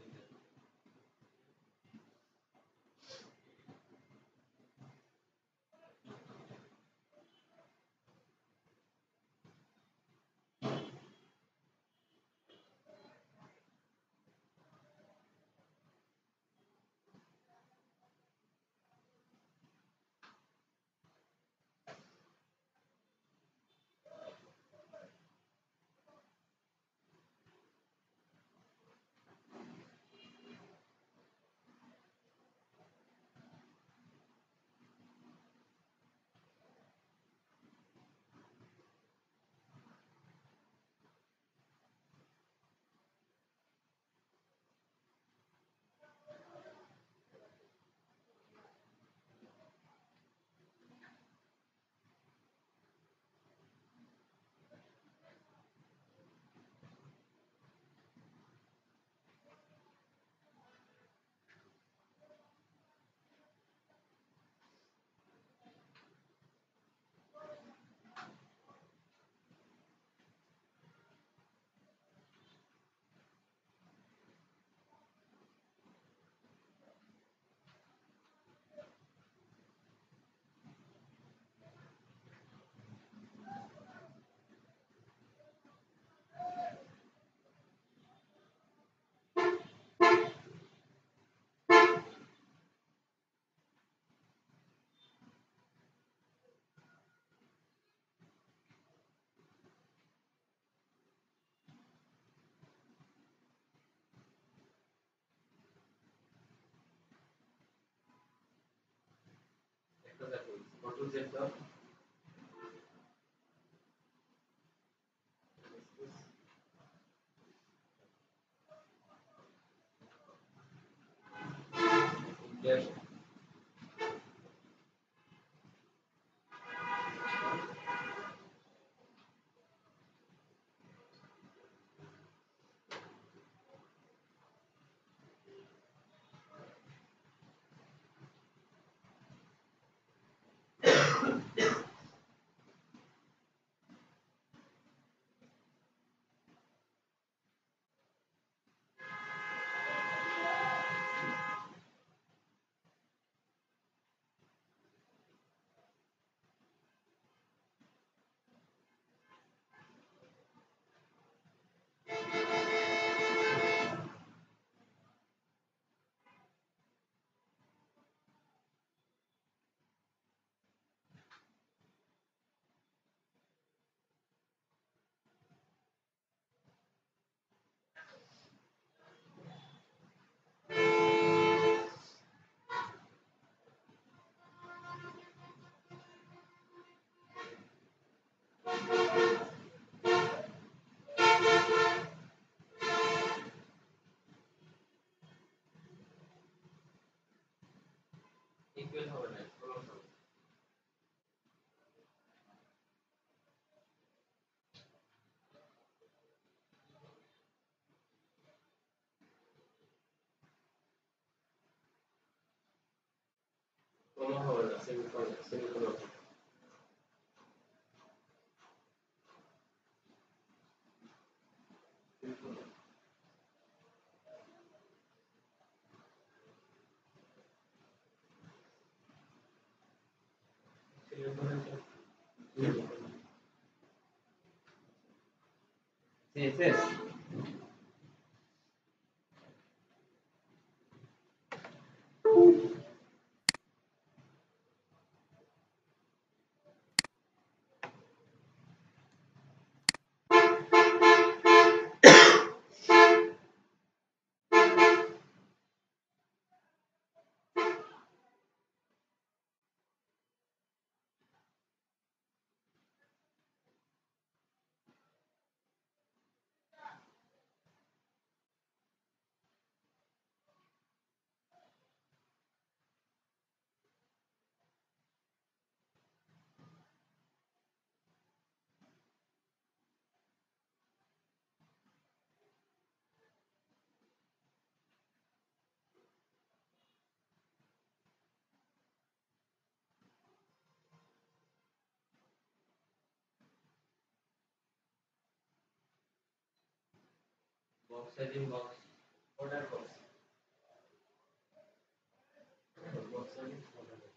একটা দেখো কন্ট্রোল জেড দাও গ্যাস ইকুয়াল হবে না ক্লোজ হবে কমা হবে না semicolon CSS box sizing box order box box মানে order box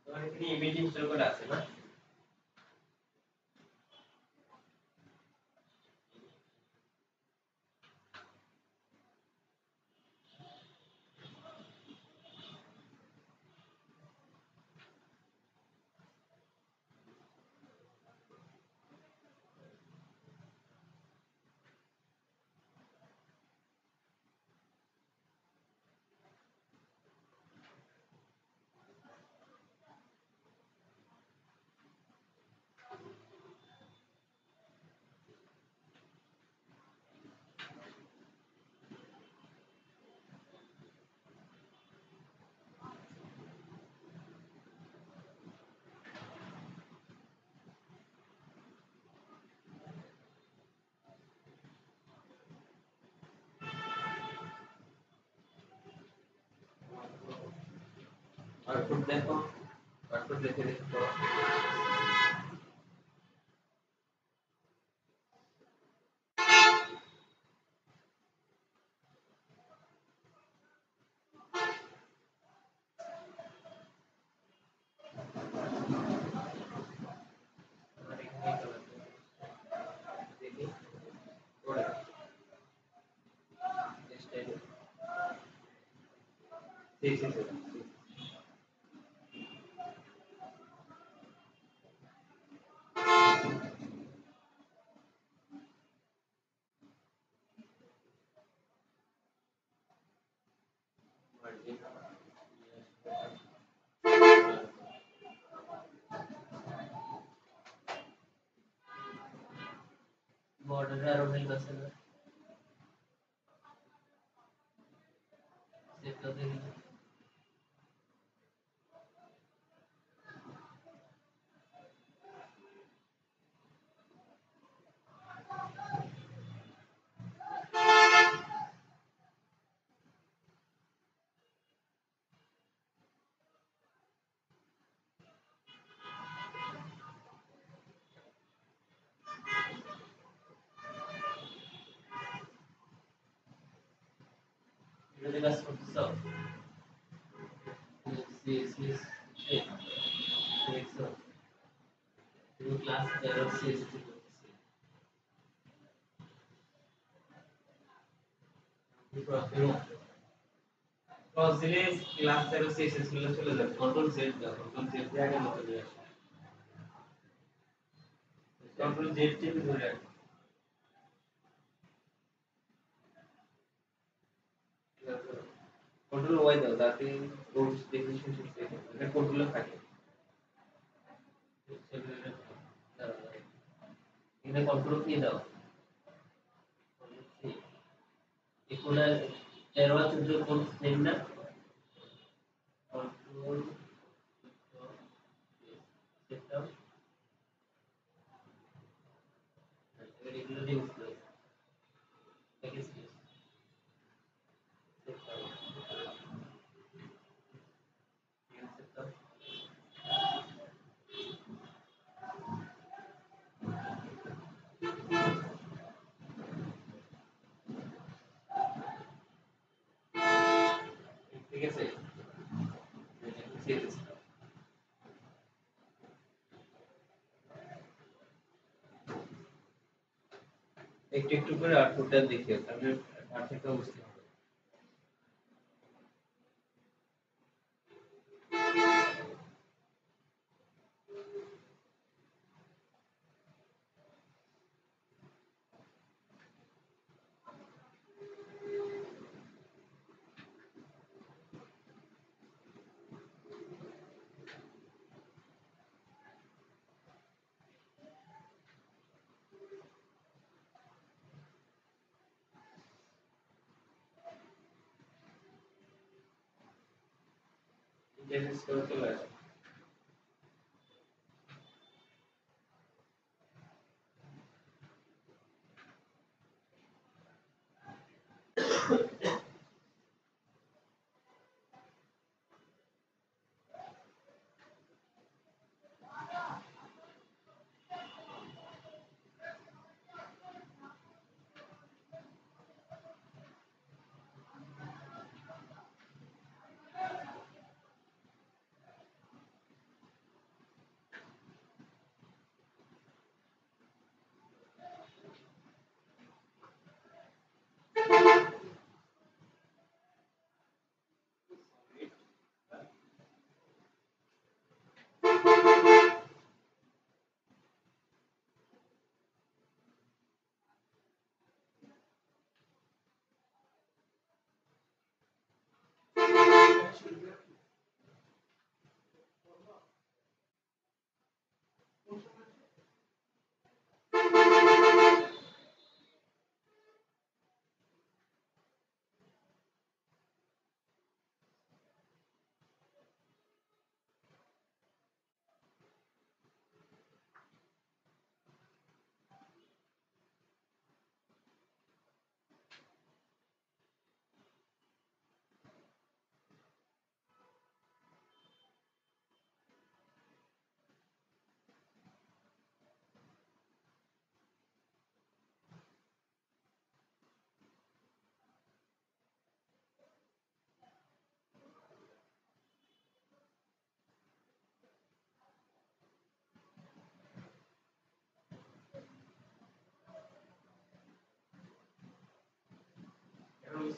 তোমার এখানে ইমেজ ইনস্টল করা আছে না আউটপুট দেখো আউটপুট দেখে দেখো তোমার এখানে দেখি ওটা স্টাইল ঠিক আছে মার্জিন বর্ডার আরো হেল্প আছে না সেটা দেখি যদি কাজ করতেছো সিএসএস দেখছো তুমি ক্লাস 13 সিএসএস করতেছি ক্রস দিলে ক্লাস 13 সিএসএস গুলো চলে যাবে কন্ট্রোল জেড দাও কন্ট্রোল জেড দিয়ে আগে মতো দিয়ে আসো কন্ট্রোল জেড টিপে ধরে রাখো কন্ট্রোল ওয়াই দাও তাতে কোর্স ডেফিনিশন শিখতে এটা কন্ট্রোলে থাকে এখানে কন্ট্রোল কি দাও এগুলা 13 14 কোর্স নেম না কন্ট্রোল সিস্টেম এগুলো দিয়ে উঠলো প্যাকেজ সিস্টেম ঠিক আছে একটু একটু করে আউটপুটটা দেখিও তাহলে পার্থক্য বুঝতে পারবে ইন্টারফেস করে চলে আসে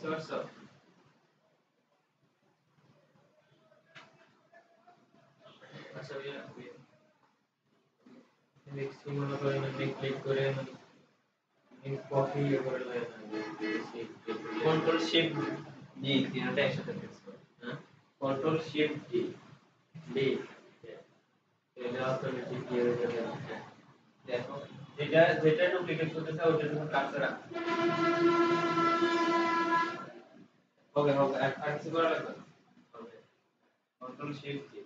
বুঝতে পারছো? আচ্ছা দেখছি মনে করেন আমি ক্লিক করে কপি করে কন্ট্রোল শিফট জি তিনটা একসাথে প্রেস করো হ্যাঁ কন্ট্রোল শিফট জি ডি এটা অটোমেটিক কি হয়ে যাবে দেখো যেটা যেটা ডুপ্লিকেট করতে চাও ওটা যখন কার্সর রাখো হবে হবে আর কিছু করা লাগবে হবে কন্ট্রোল শিফট জি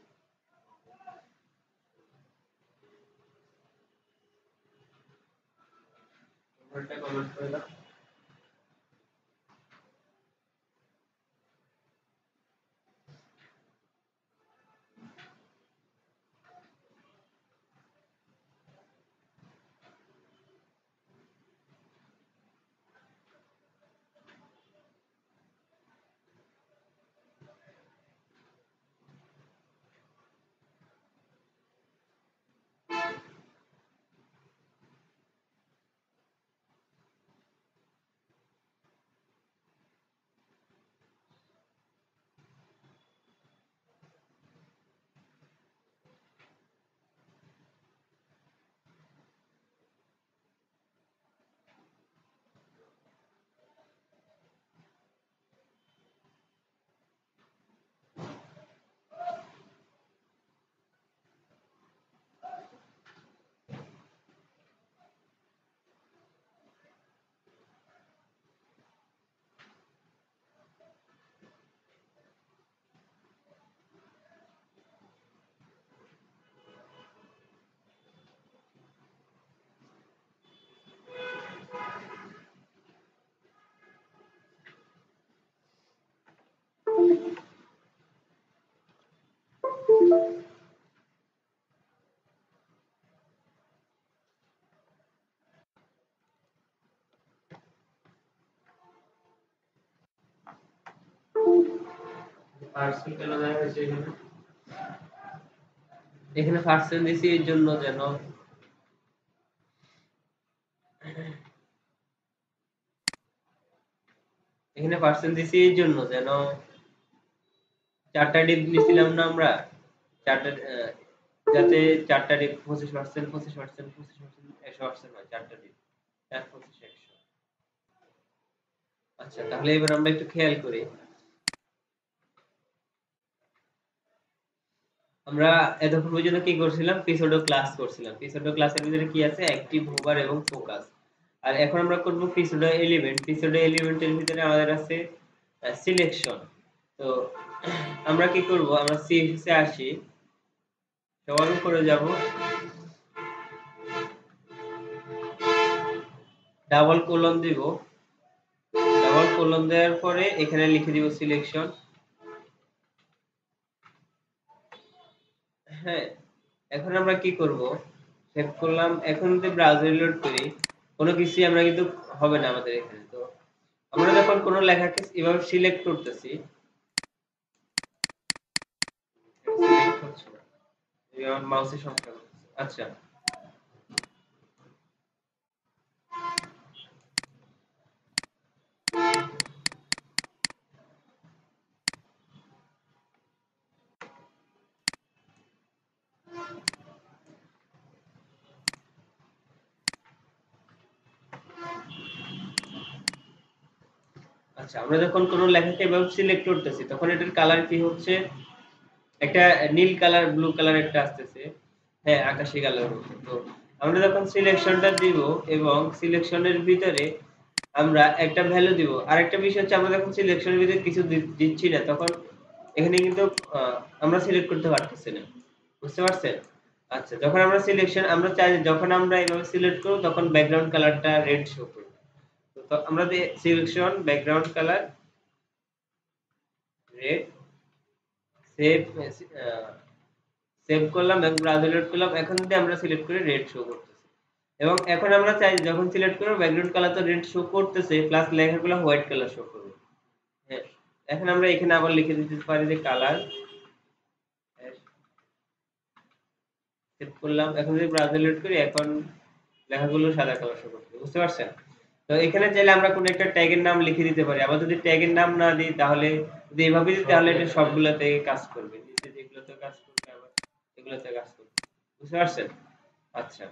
কন্ট্রোলটা কমেন্ট করে দাও পার্সেল কেন দেওয়া হয়েছে এখানে এখানে পার্সেল দিছি এর জন্য যেন এখানে পার্সেল দিছি এর জন্য যেন চারটা ডিপ নিছিলাম না আমরা চারটা যাতে চারটা ডিপ 25% 25% 25% 100% হয় চারটা ডিপ 1 25 100 আচ্ছা তাহলে এবার আমরা একটু খেয়াল করি আমরা এতক্ষণ পর্যন্ত কি করছিলাম পিসোডো ক্লাস করছিলাম পিসোডো ক্লাসের ভিতরে কি আছে অ্যাক্টিভ হোভার এবং ফোকাস আর এখন আমরা করব পিসোডো এলিমেন্টের ভিতরে আমাদের আছে সিলেকশন তো আমরা কি করব আমরা সিএসএস এ আসি সবার উপরে যাব ডাবল কোলন দিব ডাবল কোলন দেওয়ার পরে এখানে লিখে দিব সিলেকশন হ্যাঁ এখন আমরা কি করব সেভ করলাম এখন যদি ব্রাউজার লোড করি কোনো কিছু আমরা কিন্তু হবে না আমাদের এখানে তো আমরা যখন কোনো লেখাকে এভাবে সিলেক্ট করতেছি সিলেক্ট হচ্ছে না এই আমার মাউসের সমস্যা হচ্ছে আচ্ছা আচ্ছা আমরা যখন কোনো লেখাকে এভাবে সিলেক্ট করতেছি তখন এটার কালার কি হচ্ছে একটা নীল কালার ব্লু কালার একটা আসতেছে হ্যাঁ আকাশী কালার হচ্ছে তো আমরা যখন সিলেকশনটা দিব এবং সিলেকশনের ভিতরে আমরা একটা ভ্যালু দিব আরেকটা বিষয় হচ্ছে আমরা যখন সিলেকশনের ভিতরে কিছু দিচ্ছি না তখন এখানে কিন্তু আমরা সিলেক্ট করতে পারতেছি না বুঝতে পারছেন আচ্ছা যখন আমরা সিলেকশন আমরা চাই যখন আমরা এভাবে সিলেক্ট করব তখন ব্যাকগ্রাউন্ড কালারটা রেড শো করবে তো আমরা selection background colour red save save করলাম এবং ব্রাউজার লোড করলাম এখন যদি আমরা সিলেক্ট করি রেড শো করতেছে এবং এখন আমরা চাই যখন সিলেক্ট করব ব্যাকগ্রাউন্ড কালার তো রেড শো করতেছে প্লাস লেখাগুলো হোয়াইট কালার শো করবে হ্যাঁ এখন আমরা এখানে আবার লিখে দিতে পারি যে কালার সেভ করলাম এখন যদি ব্রাউজার লোড করি এখন লেখাগুলো সাদা কালার শো করতেছে বুঝতে পারছেন তো এখানে চাইলে আমরা কোনো একটা ট্যাগের নাম লিখে দিতে পারি। আবার যদি ট্যাগের নাম না দিই তাহলে যদি এভাবে দিই তাহলে এটা সবগুলাতে কাজ করবে। নিচে যেগুলোতে কাজ করবে আবার এগুলোতে কাজ করবে। বুঝতে পারছেন? আচ্ছা।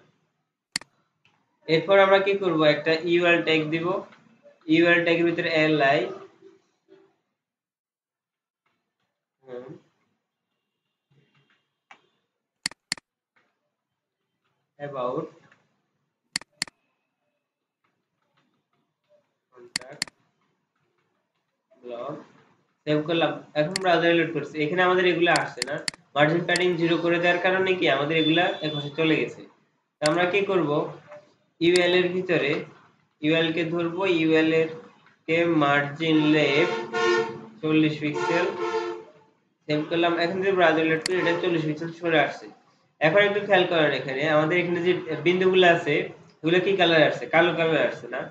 এরপর আমরা কি করব, একটা ইউআরএল ট্যাগ দিব। ইউআরএল ট্যাগের ভিতরে li about contact blog save করলাম। এখন ব্রাউজারে লোড করছি, এখানে আমাদের এগুলো আসছে না। মার্জিন প্যাডিং 0 করে দেওয়ার কারণে কি আমাদের এগুলা একপাশে চলে গেছে। তো আমরা কি করব, ইউএল এর ভিতরে ইউএল কে ধরবো, ইউএল এর কে মার্জিন লেফট 40 পিক্সেল সেভ করলাম। এখন যদি ব্রাউজার লোড করি এটা 40 পিক্সেল সরে আসছে। এখন একটু খেয়াল করেন, এখানে আমাদের এখানে যে বিন্দুগুলো আছে এগুলো কি কালার আসছে, কালো কালার আসছে না।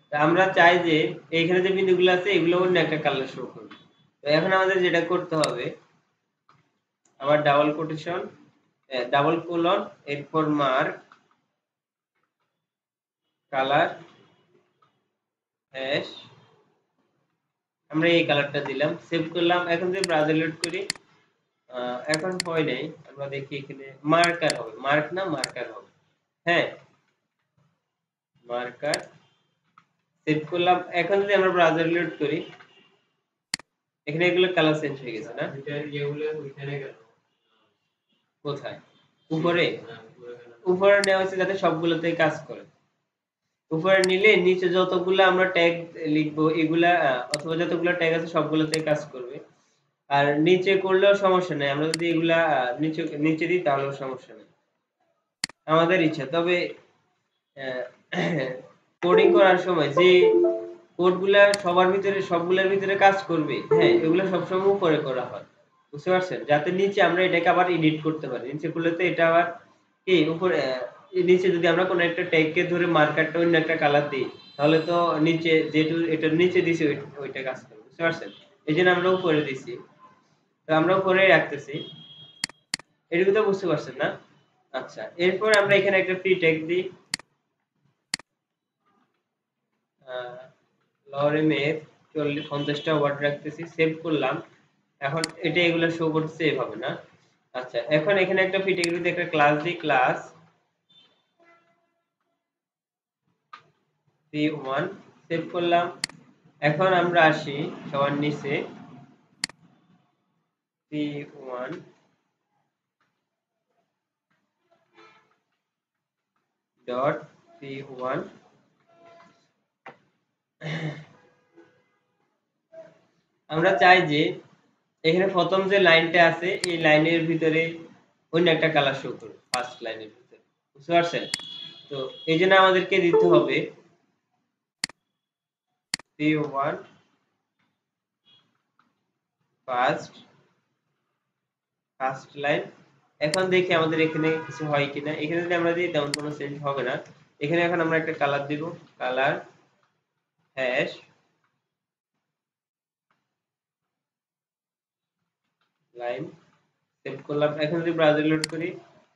তো আমরা চাই যে এইখানে যে বিন্দুগুলো আছে এগুলো অন্য একটা কালার শো করবে। তো এখন আমাদের যেটা করতে হবে, আবার ডাবল কোটেশন ডাবল কোলন এরপর মার্ক কালার হ্যাশ, আমরা এই কালারটা দিলাম, সেভ করলাম। এখন যদি ব্রাউজার লোড করি এখন হয় নাই, আমরা দেখি এখানে মার্কার হবে, মার্ক না মার্কার হবে। হ্যাঁ, মার্কার সেভ করলাম। এখন যদি আমরা ব্রাউজার লোড করি এখানে এগুলো কালার চেঞ্জ হয়ে গেছে না, কোথায় উপরে উপরে নেওয়া হয়েছে যাতে সবগুলোতে কাজ করে। উপরে নিলে নিচে যতগুলো আমরা ট্যাগ লিখবো এগুলা অথবা যতগুলো ট্যাগ আছে সবগুলোতে কাজ করবে। আর নিচে করলেও সমস্যা নেই, আমরা যদি এগুলা নিচে নিচে দিই তাহলেও সমস্যা নেই, আমাদের ইচ্ছা। তবে কোডিং করার সময় যে কোডগুলা সবার ভিতরে সবগুলোর ভিতরে কাজ করবে, হ্যাঁ এগুলো সবসময় উপরে করা হয়। বুঝতে পারছেন, যাতে নিচে আমরা এটাকে আবার এডিট করতে পারি। নিচে করলে তো এটা আবার কি উপরে নিচে যদি আমরা কোনো একটা ট্যাগকে ধরে মার্কারটা অন্য একটা কালার দিই তাহলে তো নিচে যেটু এটা নিচে দিছি ওইটা কাজ করবে। বুঝতে পারছেন, এই জন্য আমরা উপরে দিছি। তো আমরা উপরে রাখতেছি, এটুকু তো বুঝতে পারছেন না? আচ্ছা, এরপর আমরা এখানে একটা ফ্রি ট্যাগ দিই, লরেমের 50টা ওয়ার্ড রাখতেছি, সেভ করলাম। এখন এটা এগুলো শো করছে এভাবে না। আচ্ছা, এখন এখানে একটা ফ্রি ট্যাগের ভিতরে একটা ক্লাস দিই, ক্লাস p1 সেভ করলাম। এখন আমরা আসি সবার নিচে p1 ডট p1 আমরা চাই যে এখানে প্রথম যে লাইনটা আছে এই লাইনের ভিতরে অন্য একটা কালার শো করবে, ফার্স্ট লাইনের ভিতরে। বুঝতে পারছেন? তো এই জন্য আমাদেরকে দিতে হবে p1 ফার্স্ট লাইন। এখন দেখি আমাদের এখানে কিছু হয় কিনা। এখানে যদি আমরা দিই তেমন কোনো চেঞ্জ হবে না। এখানে এখন আমরা একটা কালার দিব, কালার হ্যাশ লাইন সেভ করলাম। এখন যদি ব্রাউজার লোড করি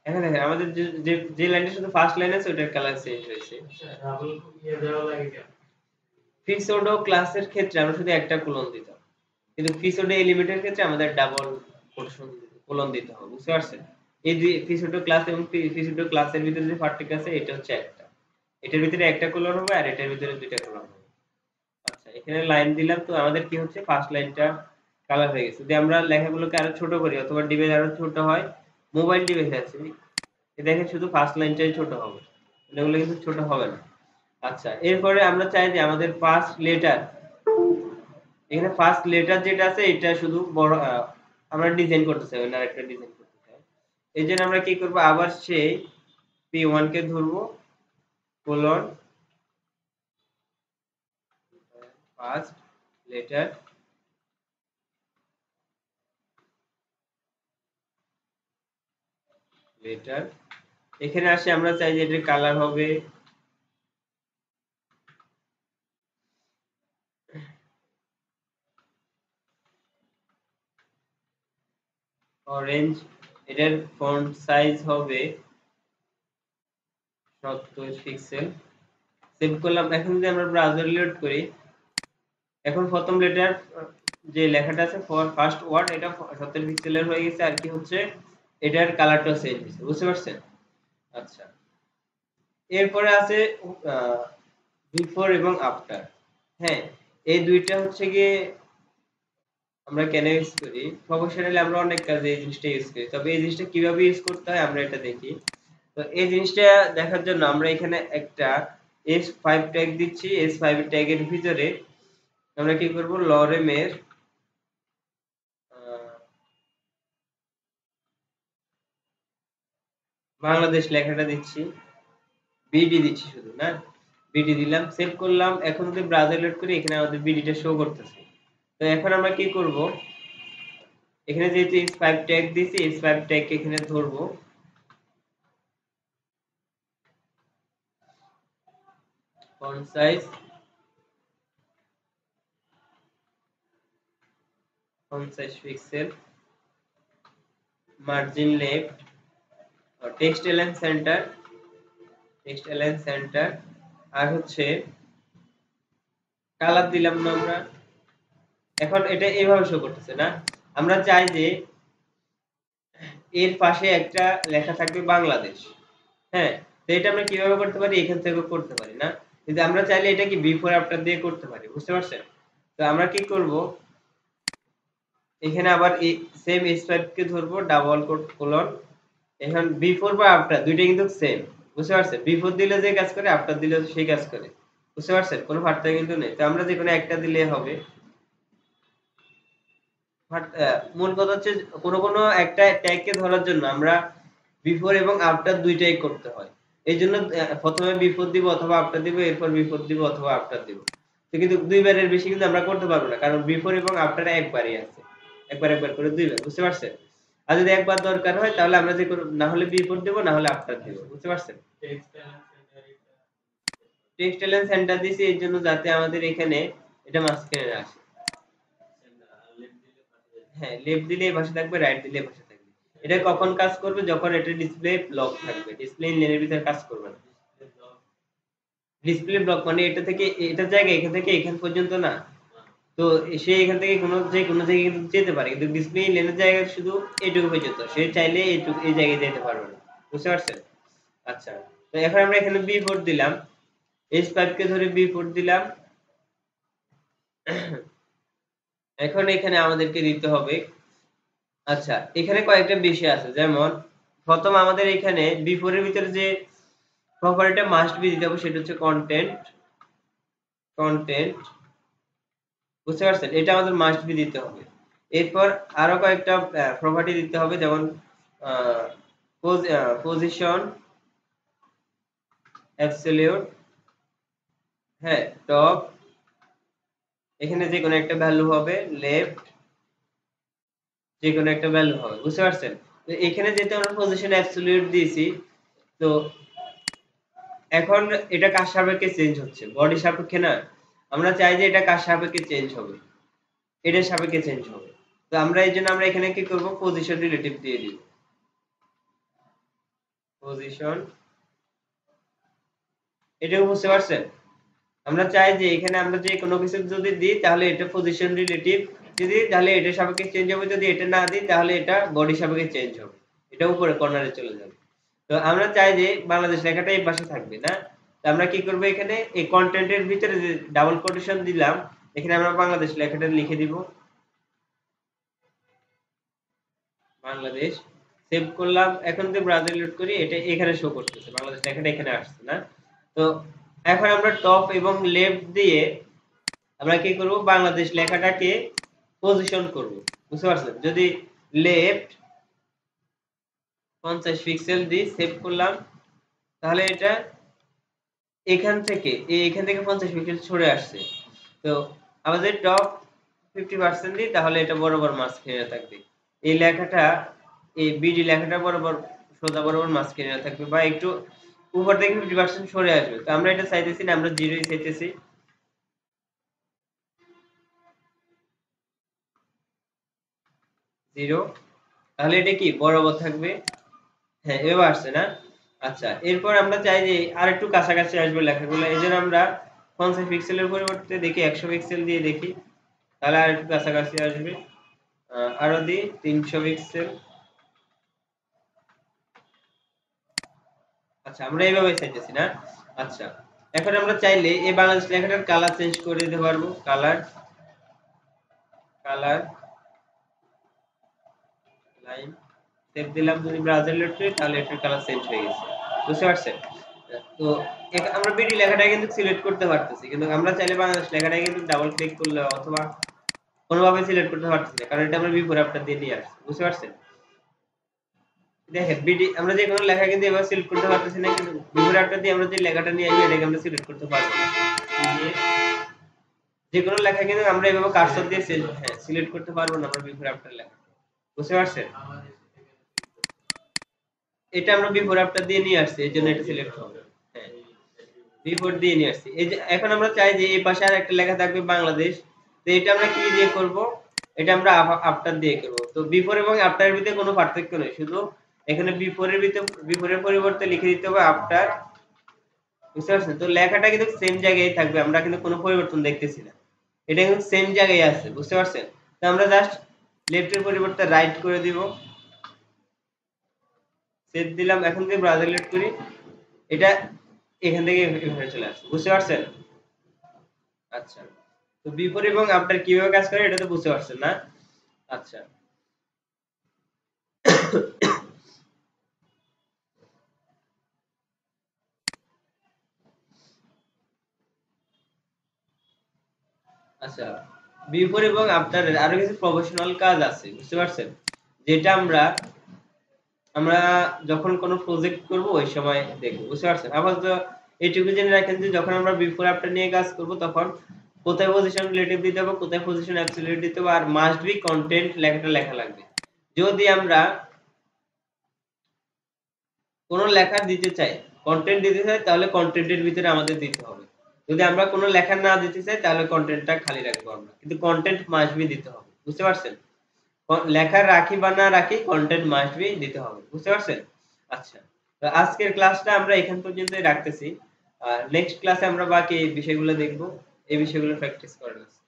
এখন দেখেন আমাদের যে যে যে লাইনটা শুধু ফার্স্ট লাইন আছে ওটার কালার চেঞ্জ হয়েছে। ফিক্সড ক্লাসের ক্ষেত্রে আমরা শুধু একটা কোলন দিতাম, কিন্তু ফিক্সড এলিমেন্টের ক্ষেত্রে আমাদের ডাবল কোলন দিতে হবে। বুঝতে পারছেন? এই দুই ফিক্সড ক্লাস এবং ফিক্সড ক্লাসের ভিতরে যে পার্থক্য আছে এটা হচ্ছে একটা, এটার ভিতরে একটা কোলন হবে আর এটার ভিতরে দুইটা কোলন হবে। আচ্ছা, এখানে লাইন দিলাম, তো আমাদের কি হচ্ছে ফার্স্ট লাইনটা কালার হয়ে গেছে। যদি আমরা লেখাগুলোকে আরো ছোট করি অথবা ডিভাইস আরো ছোট হয়, মোবাইল ডিভাইস আছে দেখেন শুধু ফার্স্ট লাইনটাই ছোট হবে, এগুলো কিন্তু ছোট হবে না। আচ্ছা, এরপরে আমরা চাই যে আমাদের ফার্স্ট লেটার, এখানে ফার্স্ট লেটার যেটা আছে এটা শুধু বড় আমরা ডিজাইন করতে চাই, না একটা ডিজাইন করতে চাই। এই জন্য আমরা কি করব, আবার সেই p1 কে ধরবো, কোলন ফার্স্ট লেটার লেটার। এখানে আসে আমরা চাই যে এটার কালার হবে অরেঞ্জ, এটার ফন্ট সাইজ হবে 70 পিক্সেল, সেভ করলাম। এখন যদি আমরা ব্রাউজার লোড করি, এখন প্রথম লেটার যে লেখাটা আছে ফর ফার্স্ট ওয়ার্ড এটা 70 পিক্সেলের হয়ে গেছে, আর কি হচ্ছে এটার কালারটা চেঞ্জ হয়েছে, বুঝতে পারছেন? আচ্ছা, এরপরে আছে বিফোর এবং আফটার। হ্যাঁ, এই দুইটা হচ্ছে গিয়ে আমরা কেন ইউজ করি, প্রফেশনালি আমরা অনেক কাজে এই জিনিসটা ইউজ করি, তবে এই জিনিসটা কিভাবে ইউজ করতে হয় আমরা এটা দেখি। তো এই জিনিসটা দেখার জন্য আমরা এখানে একটা S5 ট্যাগ দিচ্ছি। S5 ট্যাগের ভিতরে আমরা কি করব, লরেমের বাংলাদেশ লেখাটা দিচ্ছি, বিডি দিচ্ছি শুধু না, বিডি দিলাম, সেভ করলাম। এখন যদি ব্রাউজার লোড করি এখানে আমাদের বিডিটা শো করতেছে। তো এখন আমরা কি করব, এখানে যেহেতু S5 ট্যাগ দিছি, S5 ট্যাগ এখানে ধরবো, font size pixel, margin left, text align center, আর হচ্ছে কালার দিলাম না আমরা। এখন এটা এইভাবে শো করতেছে না, আমরা চাই যে এর পাশে একটা লেখা থাকবে বাংলাদেশ। হ্যাঁ, তো এটা আমরা কিভাবে করতে পারি, এখান থেকে করতে পারি না, কিন্তু আমরা চাইলে এটা কি বিফোর আফটার দিয়ে করতে পারি, বুঝতে পারছেন? তো আমরা কি করব, এখানে আবার এই সেম S5 কে ধরবো, ডাবল কোলন, এখন বিফোর বা আফটার দুইটাই কিন্তু সেম, বুঝতে পারছেন? বিফোর দিলে যে কাজ করে, আফটার দিলে সেই কাজ করে, বুঝতে পারছেন? কোনো পার্থক্য কিন্তু নেই। তো আমরা যে কোনো একটা দিলে হবে। মূল কথা হচ্ছে কোনো একটা ট্যাগকে ধরার জন্য আমরা বিফোর এবং আফটার দুইটাই করতে হয়। এই জন্য প্রথমে বিফোর দিব অথবা আফটার দিব, এরপর বিফোর দিব অথবা আফটার দিব। তো কিন্তু দুইবারের বেশি কিন্তু আমরা করতে পারবো না, কারণ বিফোর এবং আফটার একবারই আছে, একবার করে দুইবার, বুঝতে পারছেন? আর যদি একবার দরকার হয় তাহলে আমরা যে না হলে বিফোর দিব, না হলে আফটার দিব, বুঝতে পারছেন? টেক্সট এলাইন সেন্টার দিছি এর জন্য যাতে আমাদের এখানে এটা মাঝখানে আসে। হ্যাঁ, লেফট দিলে এই পাশে থাকবে, রাইট দিলে এই পাশে থাকবে। এটা কখন কাজ করবে, যখন এটা ডিসপ্লে ব্লক থাকবে, ডিসপ্লে লেনের ভিতরে কাজ করবে না। ডিসপ্লে ব্লক মানে এটা থেকে এটা জায়গা, এখান থেকে এখান পর্যন্ত না, তো সে এখান থেকে কোনো জায়গায় কিন্তু যেতে পারে, কিন্তু ডিসপ্লে লেনের জায়গায় শুধু এইটুকু পর্যন্ত, সে চাইলে এইটুকু এই জায়গায় যেতে পারবে না, বুঝতে পারছেন? আচ্ছা, তো এখন আমরা এখানে B4 দিলাম, S5 কে ধরে B4 দিলাম। এখন এখানে আমাদেরকে দিতে হবে, আচ্ছা এখানে কয়েকটা বিষয় আছে, যেমন প্রথম আমাদের এখানে B4 এর ভিতরে যে প্রপার্টিটা মাস্ট বি দিতে হবে সেটা হচ্ছে কন্টেন্ট, বুঝতে পারছেন? এটা আমাদের মাস্ট বি দিতে হবে। এরপর আরো কয়েকটা প্রপার্টি দিতে হবে, যেমন পজিশন, অ্যাবসলিউট, হ্যাঁ, টপ, এখানে যে কোনো একটা ভ্যালু হবে, লেফট, যে কোনো একটা ভ্যালু হবে, বুঝতে পারছেন? তো এখানে যেহেতু আমরা পজিশন অ্যাবসলিউট দিয়েছি, তো এখন এটা কার সাপেক্ষে চেঞ্জ হচ্ছে, বডি সাপেক্ষে না, আমরা চাই যে এটা কার সাপেক্ষে চেঞ্জ হবে, এটার সাপেক্ষে চেঞ্জ হবে। তো আমরা এই জন্য আমরা এখানে কি করব, পজিশন রিলেটিভ দিয়ে দিব, পজিশন, এটাও বুঝতে পারছেন? আমরা চাই যে এখানে আমরা যে কোনো কিছু যদি দিই তাহলে এটা পজিশন রিলেটিভ, যদি তাহলে এটা সাপেক্ষে চেঞ্জ হবে, যদি এটা না দিই তাহলে এটা বডি সাপেক্ষে চেঞ্জ হবে, এটা উপরে কর্নারে চলে যাবে। তো আমরা চাই যে বাংলাদেশ লেখাটা এই পাশে থাকবে না, তো আমরা কি করব, এখানে এই কন্টেন্টের ভিতরে যে ডাবল কোটেশন দিলাম, এখানে আমরা বাংলাদেশ লেখাটা লিখে দিব, বাংলাদেশ, সেভ করলাম। এখন যদি ব্রাউজার লোড করি এটা এখানে শো করতেছে, বাংলাদেশ লেখাটা এখানে আসছে না। তো এখন আমরা টপ এবং লেফট দিয়ে আমরা কি করব, বাংলাদেশ লেখাটাকে পজিশন করব, বুঝতে পারছেন? যদি লেফট 50 পিক্সেল দিয়ে সেভ করলাম, তাহলে এটা এখান থেকে 50 পিক্সেল সরে আসছে। তো আমাদের টপ 50% দিই, তাহলে এটা বরাবর মাঝখানে থাকবে, এই লেখাটা, এই বিডি লেখাটা বরাবর সোজা বরাবর মাঝখানে থাকবে, বা একটু উপর থেকে 50% সরে আসবে। তো আমরা এটা চাইতেছি না, আমরা 0 চাইতেছি, 0, তাহলে এটা কি বরাবর থাকবে। হ্যাঁ, এভাবে আসছে না? আচ্ছা, এরপর আমরা চাই যে আরেকটু কাছাকাছি আসবে লেখাগুলো। এজন্য আমরা 50 পিক্সেলের পরিবর্তে দেখি 100 পিক্সেল দিয়ে দেখি। তাহলে আরেকটু কাছাকাছি আসবে। আরো দিই 300 পিক্সেল। আচ্ছা, আমরা এইভাবে চাইতেছি না? আচ্ছা, এখন আমরা চাইলে এই বাংলাদেশ লেখাটার কালার চেঞ্জ করে দিতে পারবো। কালার লাইন সেভ দিলাম, যদি ব্রাউজার লোড করি তাহলে এটার কালার চেঞ্জ হয়ে গেছে। বুঝতে পারছেন? তো আমরা বিডি লেখাটা কিন্তু সিলেক্ট করতে পারতেছি, কিন্তু আমরা চাইলে বাংলাদেশ লেখাটা কিন্তু ডাবল ক্লিক করলে অথবা কোনোভাবে সিলেক্ট করতে পারতেছি না, কারণ এটা আমরা বিফোর আফটার দিয়ে নিয়ে আসছি। বুঝতে পারছেন? দেখেন বিডি আমরা যে কোনো লেখা কিন্তু এভাবে সিলেক্ট করতে পারতেছি না, কিন্তু বিফোর আফটার দিয়ে আমরা যে লেখাটা নিয়ে আসবো এটাকে আমরা সিলেক্ট করতে পারবো না। যে কোনো লেখা কিন্তু আমরা এভাবে কার্সর দিয়ে সিলেক্ট করতে পারবো না আমরা বিফোর আফটার লেখা। বুঝতে পারছেন? এটা আমরা বিফোর আফটার দিয়ে নিয়ে আসছি, এর জন্য এটা সিলেক্ট হবে। হ্যাঁ, বিফোর দিয়ে নিয়ে আসছি। এই যে এখন আমরা চাই যে এই পাশে আর একটা লেখা থাকবে বাংলাদেশ, তো এটা আমরা কি দিয়ে করব? এটা আমরা আফটার দিয়ে করব। তো বিফোর এবং আফটারের ভিতরে কোনো পার্থক্য নেই, শুধু এখানে বিফোরের ভিতরে বিফোরের পরিবর্তে লিখে দিতে হবে আফটার। বুঝতে পারছেন? তো লেখাটা কিন্তু সেম জায়গায় থাকবে, আমরা কিন্তু কোনো পরিবর্তন দেখতেছি না, এটা কিন্তু সেম জায়গায় আছে। বুঝতে পারছেন? তো আমরা জাস্ট লেফটের পরিবর্তে রাইট করে দিব, সেভ দিলাম। এখন যদি ব্রাউজার লোড করি এটা এখান থেকে এখানে চলে আসছে। বুঝতে পারছেন? আচ্ছা, তো বিফোর এবং আফটার কিভাবে কাজ করে এটা তো বুঝতে পারছেন না? আচ্ছা, আচ্ছা, বিফোর এবং আফটারের আরো কিছু প্রফেশনাল কাজ আছে। বুঝতে পারছেন? যেটা আমরা আমরা যখন কোনো প্রজেক্ট করব ওই সময় দেখব। বুঝতে পারছেন? আপাতত এইটুকু জেনে রাখেন যে যখন আমরা বিফোর আফটার নিয়ে কাজ করব তখন কোথায় পজিশন রিলেটিভ দিতে হবে, কোথায় পজিশন অ্যাবসলিউট দিতে হবে, আর মাস্ট বি কন্টেন্ট লেখাটা লেখা লাগবে। যদি আমরা কোনো লেখা দিতে চাই, কন্টেন্ট দিতে চাই, তাহলে কন্টেন্টের ভিতরে আমাদের দিতে হবে। যদি আমরা কোনো লেখা না দিতে চাই তাহলে কন্টেন্টটা খালি রাখবো আমরা, কিন্তু কন্টেন্ট মাস্ট বি দিতে হবে। বুঝতে পারছেন? লেখা রাখি বা না রাখি কন্টেন্ট মাস্ট বি দিতে হবে। বুঝতে পারছেন? আচ্ছা, তো আজকের ক্লাসটা আমরা এখান পর্যন্তই রাখতেছি। আর নেক্সট ক্লাসে আমরা বাকি এই বিষয়গুলো দেখবো, এই বিষয়গুলো প্র্যাকটিস করার আছে।